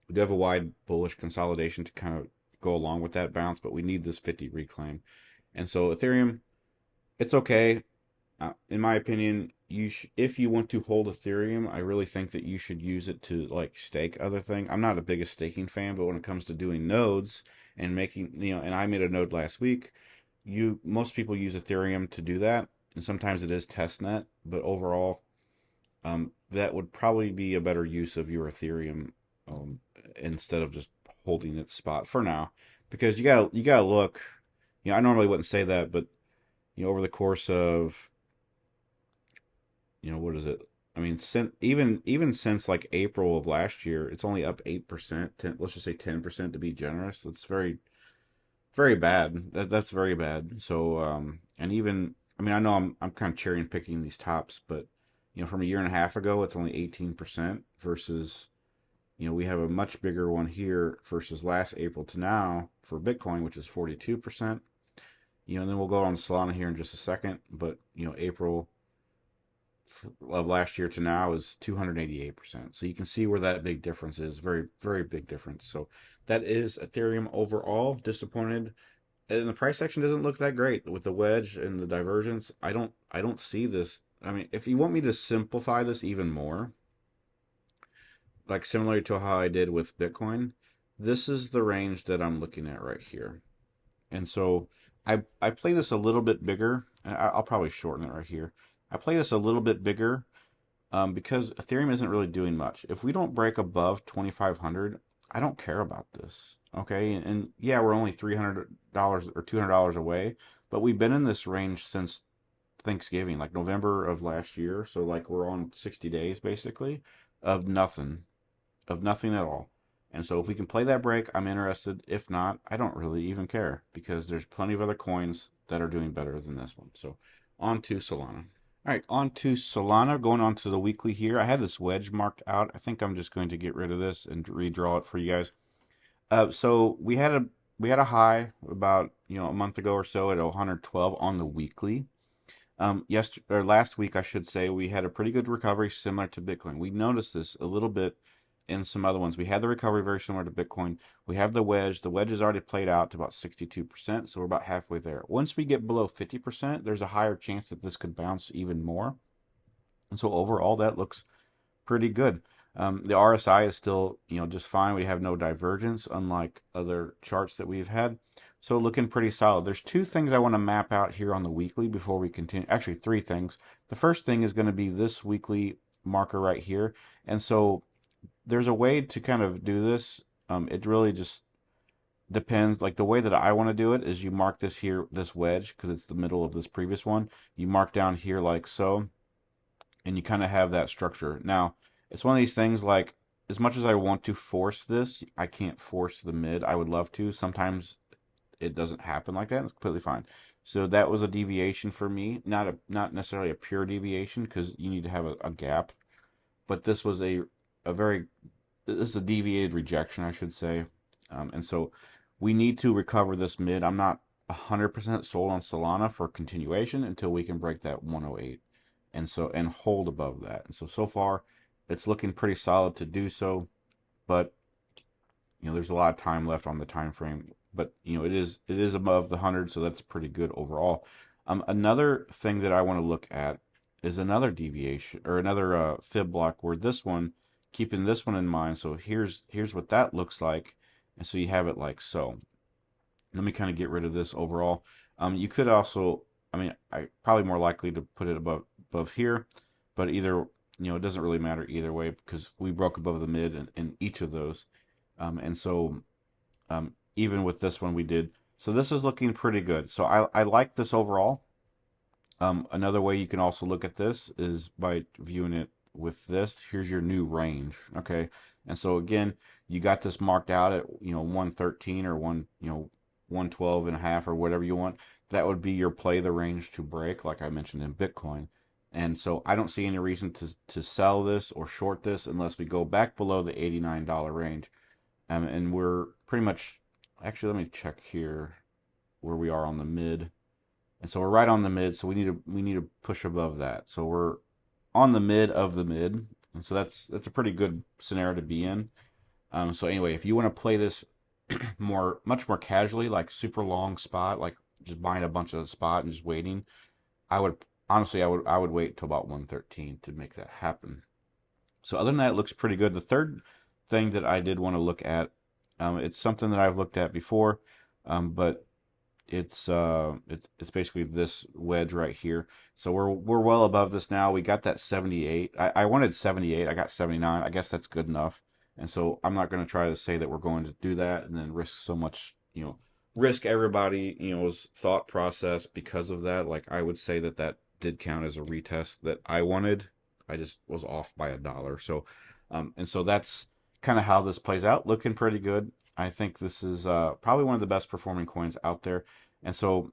We do have a wide bullish consolidation to kind of go along with that bounce, but we need this 50 reclaim. And so Ethereum, it's okay. In my opinion, if you want to hold Ethereum, I really think that you should use it to like stake other things. I'm not the biggest staking fan, but when it comes to doing nodes and making, and I made a node last week, most people use Ethereum to do that, and sometimes it is testnet, but overall, that would probably be a better use of your Ethereum, instead of just holding its spot for now, because you gotta look. I normally wouldn't say that, but over the course of what is it? I mean, even since like April of last year, it's only up 8%. Let's just say 10% to be generous. That's very bad. That's very bad. So, and even I mean, I know I'm kind of cherry picking these tops, but from a year and a half ago, it's only 18% versus we have a much bigger one here versus last April to now for Bitcoin, which is 42%. And then we'll go on Solana here in just a second, but April of last year to now is 288%. So you can see where that big difference is. Very, very big difference. So that is Ethereum overall. Disappointed. And the price action doesn't look that great with the wedge and the divergence. I don't see this. I mean, if you want me to simplify this even more, like similar to how I did with Bitcoin, this is the range that I'm looking at right here. And so I play this a little bit bigger. I'll probably shorten it right here. I play this a little bit bigger, because Ethereum isn't really doing much. If we don't break above 2,500, I don't care about this. Okay, and yeah, we're only $300 or $200 away, but we've been in this range since Thanksgiving, like November of last year. So like we're on 60 days basically of nothing at all. And so if we can play that break, I'm interested. If not, I don't really even care because there's plenty of other coins that are doing better than this one. So on to Solana. All right, on to Solana. Going on to the weekly here. I had this wedge marked out. I think I'm just going to get rid of this and redraw it for you guys. So we had a high about a month ago or so at 112 on the weekly. Or last week, I should say, we had a pretty good recovery similar to Bitcoin. We noticed this a little bit in some other ones. We had the recovery very similar to Bitcoin. We have the wedge. The wedge is already played out to about 62%, so we're about halfway there. Once we get below 50%, there's a higher chance that this could bounce even more. And so overall, that looks pretty good. The RSI is still, just fine. We have no divergence, unlike other charts that we've had. So looking pretty solid. There's two things I want to map out here on the weekly before we continue. Actually, three things. The first thing is going to be this weekly marker right here. And so there's a way to kind of do this. It really just depends. Like the way that I want to do it is you mark this here, this wedge, because it's the middle of this previous one. You mark down here like so, and you kind of have that structure. Now, it's one of these things like, as much as I want to force this, I can't force the mid. I would love to. Sometimes it doesn't happen like that. It's completely fine. So that was a deviation for me. Not necessarily a pure deviation because you need to have a gap. But this was this is a deviated rejection, I should say. And so we need to recover this mid. I'm not 100% sold on Solana for continuation until we can break that 108 and hold above that. And so far it's looking pretty solid to do so, but there's a lot of time left on the time frame. But it is above the 100, so that's pretty good overall. Another thing that I want to look at is another deviation or another fib block where this one, keeping this one in mind. So here's what that looks like, and so you have it like so. Let me kind of get rid of this overall. You could also, I mean, I probably more likely to put it above here, but either it doesn't really matter either way because we broke above the mid in each of those. And so even with this one we did. So this is looking pretty good. So I like this overall. Another way you can also look at this is by viewing it with this. Here's your new range. Okay. And so again, you got this marked out at, 113 or 112 and a half or whatever you want. That would be your play the range to break, like I mentioned in Bitcoin. And so I don't see any reason to sell this or short this unless we go back below the $89 range. And we're pretty much, actually, let me check here where we are on the mid. And so we're right on the mid, so we need to push above that. So we're on the mid of the mid, and so that's a pretty good scenario to be in. So anyway, if you want to play this much more casually, like super long spot, like just buying a bunch of spot and just waiting, I would honestly I would wait till about 113 to make that happen. So other than that, it looks pretty good. The third thing that I did want to look at, it's something that I've looked at before, but it's basically this wedge right here. So we're well above this now. We got that 78. I wanted 78. I got 79. I guess that's good enough. And so I'm not going to try to say that we're going to do that and then risk so much, risk everybody, thought process because of that. Like I would say that that did count as a retest that I wanted. I just was off by $1. So, and so that's kind of how this plays out. Looking pretty good. I think this is probably one of the best performing coins out there. And so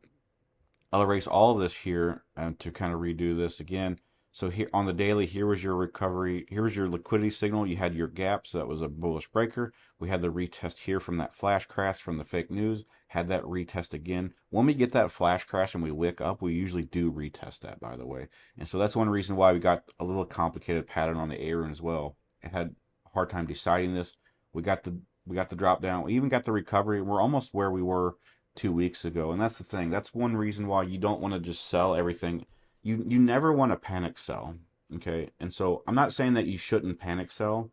I'll erase all of this here to kind of redo this again. So here on the daily, here was your recovery. Here was your liquidity signal. You had your gap, so that was a bullish breaker. We had the retest here from that flash crash from the fake news. Had that retest again. When we get that flash crash and we wake up, we usually do retest that, by the way. And so that's one reason why we got a little complicated pattern on the Aaron as well. It had a hard time deciding this. We got the drop down. We even got the recovery. We're almost where we were 2 weeks ago. And that's the thing. That's one reason why you don't want to just sell everything. You never want to panic sell. Okay. And so I'm not saying that you shouldn't panic sell.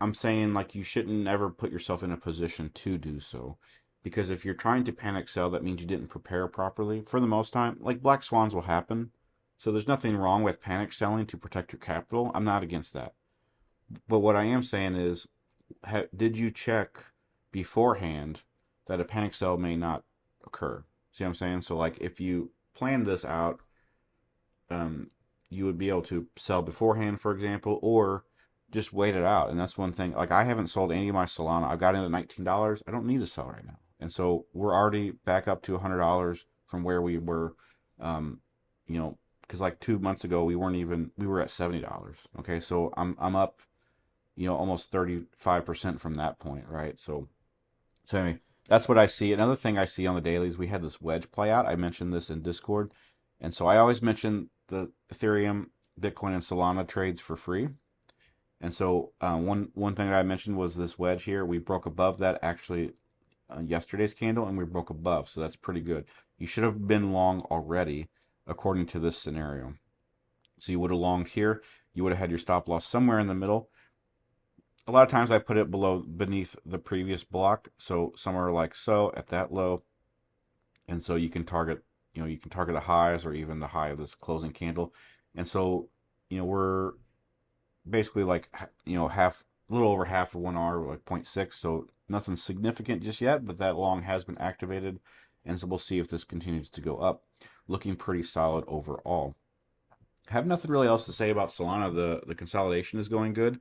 I'm saying like you shouldn't never put yourself in a position to do so. Because if you're trying to panic sell, that means you didn't prepare properly. For the most time, like black swans will happen. So there's nothing wrong with panic selling to protect your capital. I'm not against that. But what I am saying is, did you check beforehand that a panic sell may not occur? See what I'm saying? So like if you plan this out, you would be able to sell beforehand, for example, or just wait it out. And that's one thing. Like I haven't sold any of my Solana. I've got in at $19. I don't need to sell right now. And so we're already back up to $100 from where we were, um, because like 2 months ago we were at $70. Okay, so I'm up, almost 35% from that point, right? So anyway, that's what I see. Another thing I see on the dailies, we had this wedge play out. I mentioned this in Discord. And so I always mention the Ethereum, Bitcoin, and Solana trades for free. And so one thing that I mentioned was this wedge here. We broke above that actually yesterday's candle, and we broke above. So that's pretty good. You should have been long already, according to this scenario. So you would have longed here. You would have had your stop loss somewhere in the middle. A lot of times I put it beneath the previous block, so somewhere like so at that low, and so you can target the highs or even the high of this closing candle. And so we're basically like a little over half of 1 hour, like 0.6, so nothing significant just yet, but that long has been activated, and so we'll see if this continues to go up. Looking pretty solid overall. I have nothing really else to say about Solana. The consolidation is going good.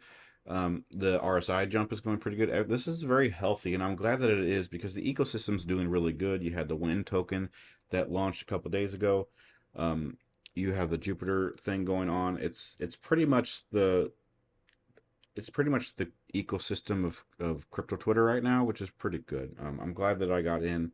The RSI jump is going pretty good. This is very healthy, and I'm glad that it is because the ecosystem's doing really good. You had the Wind token that launched a couple days ago. You have the Jupiter thing going on. It's pretty much the ecosystem of crypto Twitter right now, which is pretty good. I'm glad that I got in.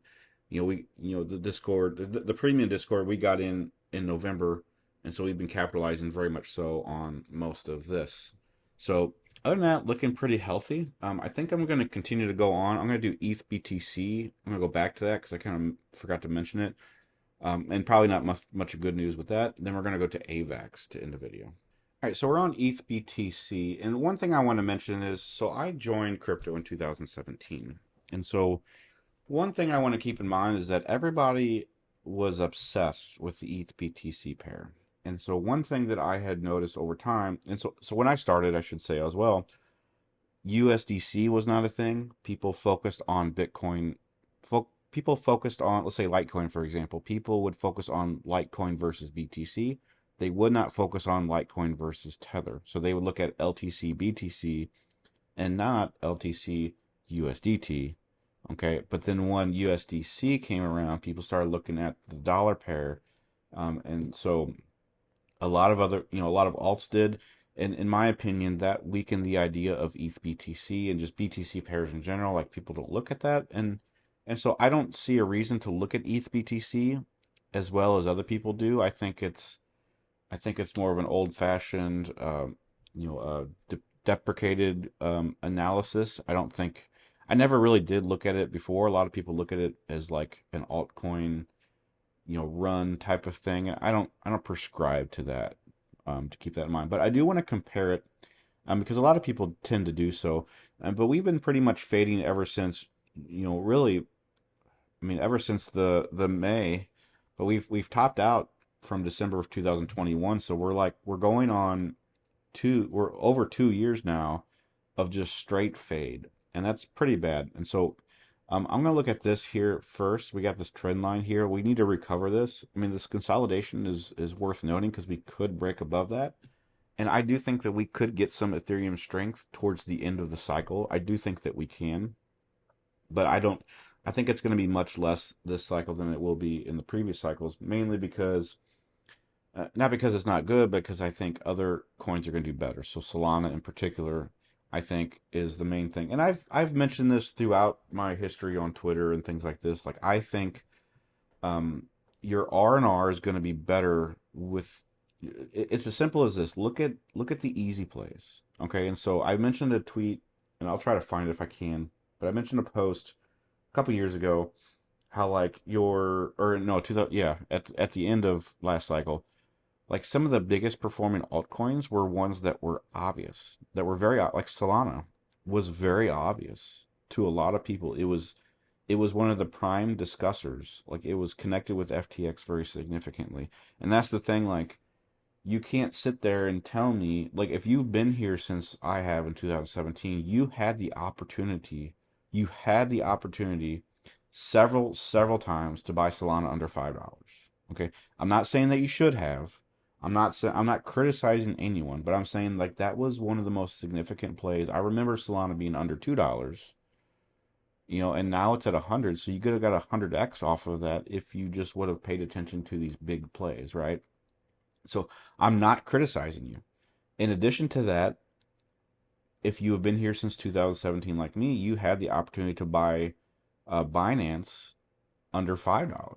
The Discord, the premium Discord, we got in November, and so we've been capitalizing very much so on most of this. So other than that, looking pretty healthy. I think I'm going to continue to go on. I'm going to do ETHBTC. I'm going to go back to that because I kind of forgot to mention it. And probably not much good news with that. Then we're going to go to AVAX to end the video. All right, so we're on ETHBTC, and one thing I want to mention is, so I joined crypto in 2017, and so one thing I want to keep in mind is that everybody was obsessed with the ETHBTC pair, and so one thing that I had noticed over time, and so when I started, I should say as well, USDC was not a thing. People focused on Bitcoin. People focused on, let's say, Litecoin, for example. People would focus on Litecoin versus BTC. They would not focus on Litecoin versus Tether. So they would look at LTC, BTC, and not LTC, USDT. Okay, but then when USDC came around, people started looking at the dollar pair, and so a lot of other, a lot of alts did. And in my opinion, that weakened the idea of ETHBTC and just BTC pairs in general. Like people don't look at that, and so I don't see a reason to look at ETHBTC as well as other people do. I think it's more of an old-fashioned, deprecated analysis. I never really did look at it before. A lot of people look at it as like an altcoin, run type of thing. I don't prescribe to that, to keep that in mind. But I do want to compare it, because a lot of people tend to do so. But we've been pretty much fading ever since, really, I mean, ever since the May, but we've topped out from December of 2021. So we're going on we're over 2 years now of just straight fade, and that's pretty bad. And so I'm going to look at this here first. We got this trend line here. We need to recover this. I mean, this consolidation is worth noting because we could break above that. And I do think that we could get some Ethereum strength towards the end of the cycle. I do think that we can, but I think it's going to be much less this cycle than it will be in the previous cycles, mainly because not because it's not good, but because I think other coins are going to do better. So Solana in particular, I think, is the main thing. And I've mentioned this throughout my history on Twitter and things like this. Like I think your R&R is going to be better with. It's as simple as this. Look at the easy plays. Okay, and so I mentioned a tweet, and I'll try to find it if I can. But I mentioned a post a couple years ago how like your or no 2000 yeah at the end of last cycle, like some of the biggest performing altcoins were ones that were obvious, that were like Solana was very obvious to a lot of people. It was one of the prime discussers. Like it was connected with FTX very significantly. And that's the thing, like you can't sit there and tell me, like if you've been here since I have in 2017, you had the opportunity several times to buy Solana under $5. Okay? I'm not saying that you should have. I'm not criticizing anyone, but I'm saying like that was one of the most significant plays. I remember Solana being under $2, and now it's at 100, so you could have got 100x off of that if you just would have paid attention to these big plays, right? So I'm not criticizing you. In addition to that, if you have been here since 2017 like me, you had the opportunity to buy Binance under $5.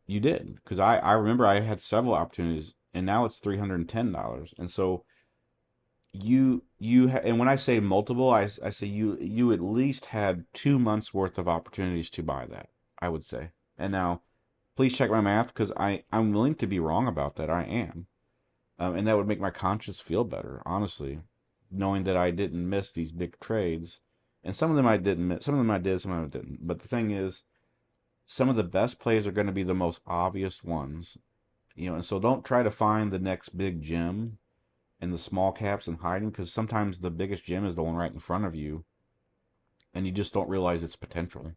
You did, because I remember I had several opportunities, and now it's $310. And so and when I say multiple, I say you at least had 2 months worth of opportunities to buy that, I would say. And now, please check my math because I'm willing to be wrong about that. I am, and that would make my conscience feel better, honestly, knowing that I didn't miss these big trades, and some of them I didn't miss, some of them I did, some of them I didn't. But the thing is, some of the best plays are going to be the most obvious ones, and so don't try to find the next big gem in the small caps and hide them, because sometimes the biggest gem is the one right in front of you, and you just don't realize its potential.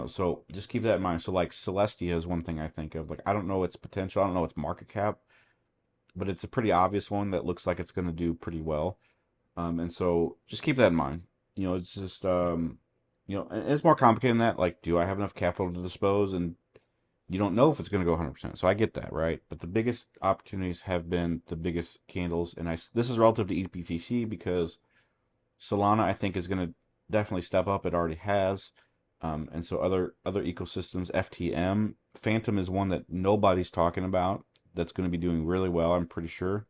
So just keep that in mind. So like Celestia is one thing I think of. Like I don't know its potential, I don't know its market cap, but it's a pretty obvious one that looks like it's going to do pretty well. And so just keep that in mind. It's just and it's more complicated than that. Like, do I have enough capital to dispose? And you don't know if it's going to go 100%. So I get that, right? But the biggest opportunities have been the biggest candles, and this is relative to ETHBTC because Solana I think is going to definitely step up. It already has. And so other ecosystems, FTM, Phantom is one that nobody's talking about. That's going to be doing really well, I'm pretty sure.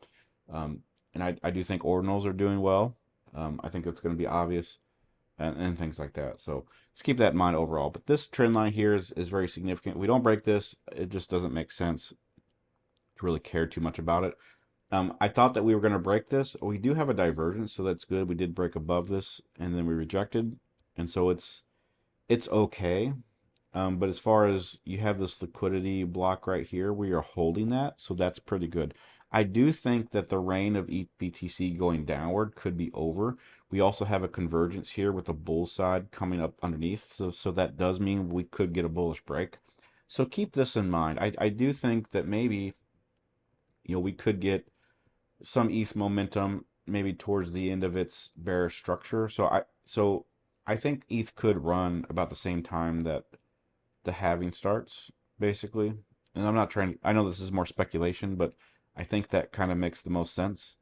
And I do think ordinals are doing well. I think that's going to be obvious, and things like that. So just keep that in mind overall. But this trend line here is very significant. If we don't break this, it just doesn't make sense to really care too much about it. I thought that we were going to break this. We do have a divergence, so that's good. We did break above this, and then we rejected, and so it's okay. But as far as you have this liquidity block right here, we are holding that, so that's pretty good. I do think that the reign of ETH BTC going downward could be over. We also have a convergence here with the bull side coming up underneath, so that does mean we could get a bullish break. So keep this in mind. I do think that maybe we could get some ETH momentum maybe towards the end of its bearish structure. So I think ETH could run about the same time that the halving starts, basically. And I'm not trying. I know this is more speculation, but I think that kind of makes the most sense,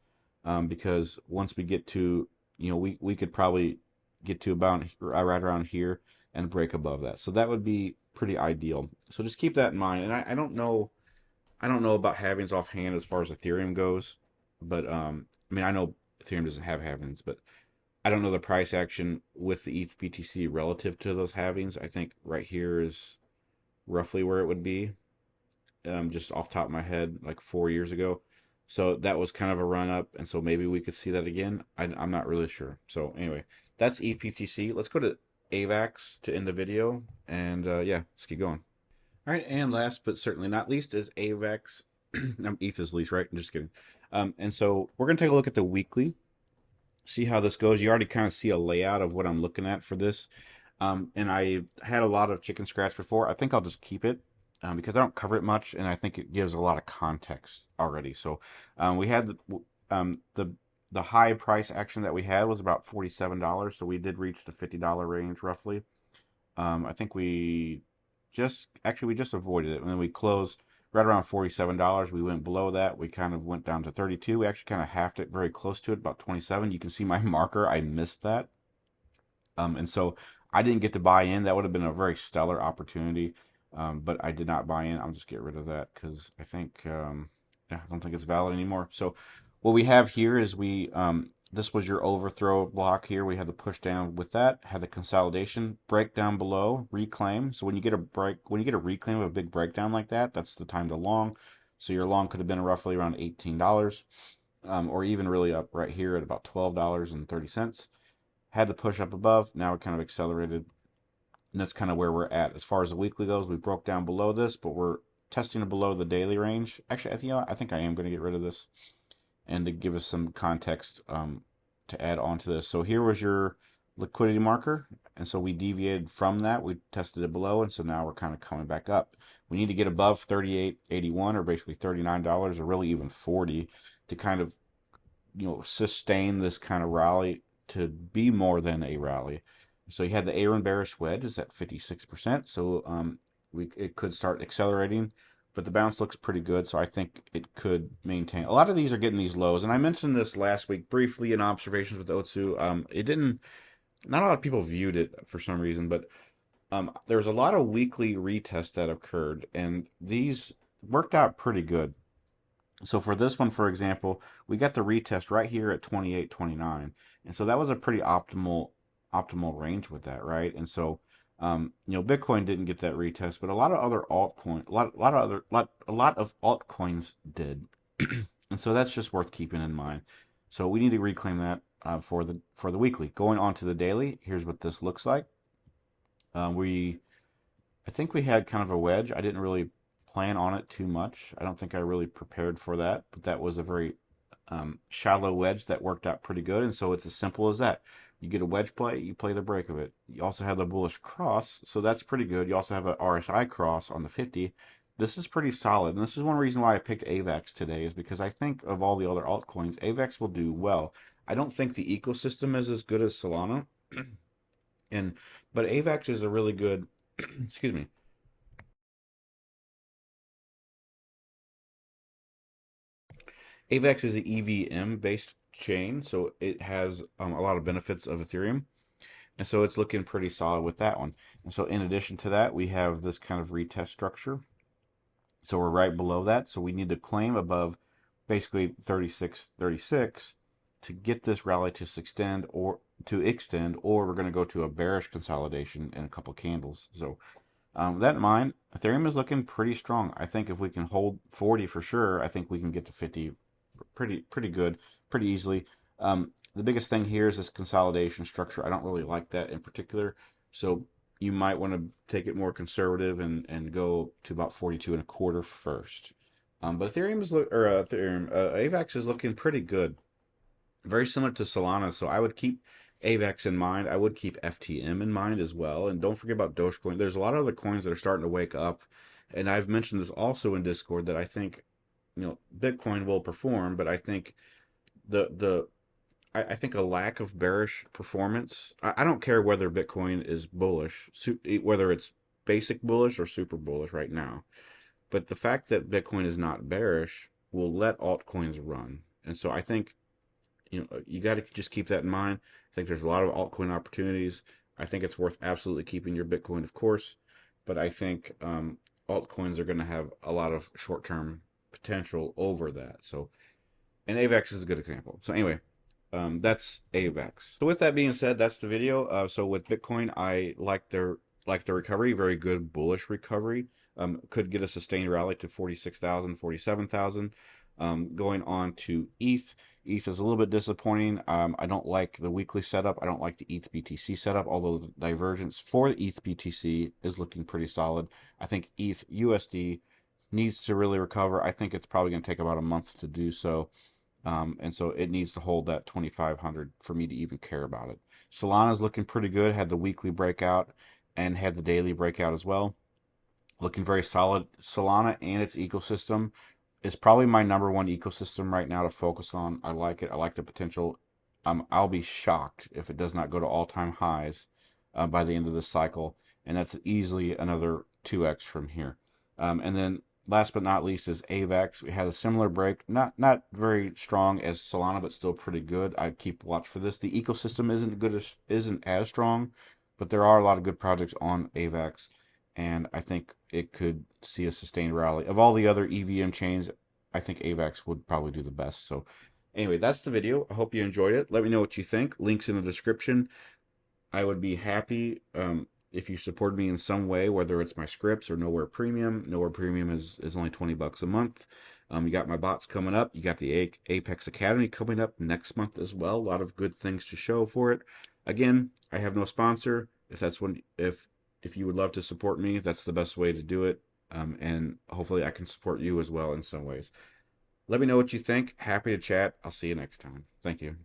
because once we get to, we could probably get to about right around here and break above that. So that would be pretty ideal. So just keep that in mind. And I don't know about halvings offhand as far as Ethereum goes, but I mean I know Ethereum doesn't have halvings, but I don't know the price action with the ETH BTC relative to those halvings. I think right here is roughly where it would be, just off the top of my head, like 4 years ago. So that was kind of a run up, and so maybe we could see that again. I'm not really sure. So anyway, that's ETH BTC. Let's go to AVAX to end the video, and yeah, let's keep going. All right, and last but certainly not least is AVAX. ETH is least, right? I'm just kidding. And so we're gonna take a look at the weekly, see how this goes. You already kind of see a layout of what I'm looking at for this. And I had a lot of chicken scratch before. I think I'll just keep it, because I don't cover it much, and I think it gives a lot of context already. So we had the high price action that we had was about $47. So we did reach the $50 range roughly. I think we just avoided it, and then we closed right around $47. We went below that. We kind of went down to 32. We actually kind of halved it very close to it, about 27. You can see my marker. I missed that. And so I didn't get to buy in. That would have been a very stellar opportunity, but I did not buy in. I'll just get rid of that because I think, yeah, I don't think it's valid anymore. So what we have here is this was your overthrow block here. We had the push down with that, had the consolidation, break down below, reclaim. So when you get a reclaim of a big breakdown like that, that's the time to long. So your long could have been roughly around $18, or even really up right here at about $12.30. Had the push up above. Now we're kind of accelerated. And that's kind of where we're at. As far as the weekly goes, we broke down below this, but we're testing below the daily range. Actually, I think I am going to get rid of this. And to give us some context, to add on to this. So here was your liquidity marker. And so we deviated from that. We tested it below. And so now we're kind of coming back up. We need to get above $38.81, or basically $39, or really even 40, to kind of sustain this kind of rally, to be more than a rally. So you had the Aaron bearish wedge is at 56%. So it could start accelerating, but the bounce looks pretty good. So I think it could maintain. A lot of these are getting these lows, and I mentioned this last week briefly in observations with Otsu. It didn't. Not a lot of people viewed it for some reason, but there's a lot of weekly retests that occurred, and these worked out pretty good. So for this one, for example, we got the retest right here at 28.29, and so that was a pretty optimal range with that, right? And so, Bitcoin didn't get that retest, but a lot of other altcoins, a lot of altcoins did, and so that's just worth keeping in mind. So we need to reclaim that, for the weekly. Going on to the daily, here's what this looks like. We I think we had kind of a wedge. I didn't really plan on it too much. I don't think I really prepared for that, but that was a very shallow wedge that worked out pretty good. And so it's as simple as that. You get a wedge play, you play the break of it. You also have the bullish cross, so that's pretty good. You also have a RSI cross on the 50. This is pretty solid. And this is one reason why I picked AVAX today, is because I think of all the other altcoins, AVAX will do well. I don't think the ecosystem is as good as Solana. and but AVAX is a really good excuse me. AVAX is an EVM based chain, so it has a lot of benefits of Ethereum. And so it's looking pretty solid with that one. And so in addition to that, we have this kind of retest structure. So we're right below that. So we need to claim above basically 36.36 to get this rally to extend, or we're going to go to a bearish consolidation in a couple candles. So that in mind, Ethereum is looking pretty strong. I think if we can hold 40 for sure, I think we can get to 50 pretty good, pretty easily. The biggest thing here is this consolidation structure. I don't really like that in particular. So you might want to take it more conservative and go to about 42 and a quarter first. But Ethereum is AVAX is looking pretty good. Very similar to Solana. So I would keep AVAX in mind. I would keep FTM in mind as well. And don't forget about Dogecoin. There's a lot of other coins that are starting to wake up. And I've mentioned this also in Discord that I think, Bitcoin will perform, but I think the I think a lack of bearish performance. I don't care whether Bitcoin is bullish, whether it's basic bullish or super bullish right now. But the fact that Bitcoin is not bearish will let altcoins run. And so I think you got to just keep that in mind. I think there's a lot of altcoin opportunities. I think it's worth absolutely keeping your Bitcoin, of course, but I think altcoins are going to have a lot of short-term potential over that. So, and AVAX is a good example. So anyway, that's AVAX. So with that being said, that's the video. So with Bitcoin, I like the recovery, very good bullish recovery. Could get a sustained rally to 46,000, 47,000. Going on to ETH. ETH is a little bit disappointing. I don't like the weekly setup. I don't like the ETHBTC setup, although the divergence for the ETHBTC is looking pretty solid. I think ETH USD needs to really recover. I think it's probably going to take about a month to do so. And so it needs to hold that 2,500 for me to even care about it. Solana's looking pretty good, had the weekly breakout and had the daily breakout as well. Looking very solid. Solana and its ecosystem is probably my number one ecosystem right now to focus on. I like it. I like the potential. I'll be shocked if it does not go to all-time highs by the end of this cycle, and that's easily another 2x from here. And then last but not least is AVAX. We had a similar break, not very strong as Solana, but still pretty good. I'd keep watch for this. The ecosystem isn't as strong, but there are a lot of good projects on AVAX, and I think it could see a sustained rally. Of all the other EVM chains, I think AVAX would probably do the best. So anyway, that's the video. I hope you enjoyed it. Let me know what you think. Links in the description. I would be happy if you support me in some way, whether it's my scripts or Knowhere Premium. Knowhere Premium is only $20 a month. You got my bots coming up. You got the Apex Academy coming up next month as well. A lot of good things to show for it. Again, I have no sponsor. If you would love to support me, that's the best way to do it. And hopefully I can support you as well in some ways. Let me know what you think. Happy to chat. I'll see you next time. Thank you.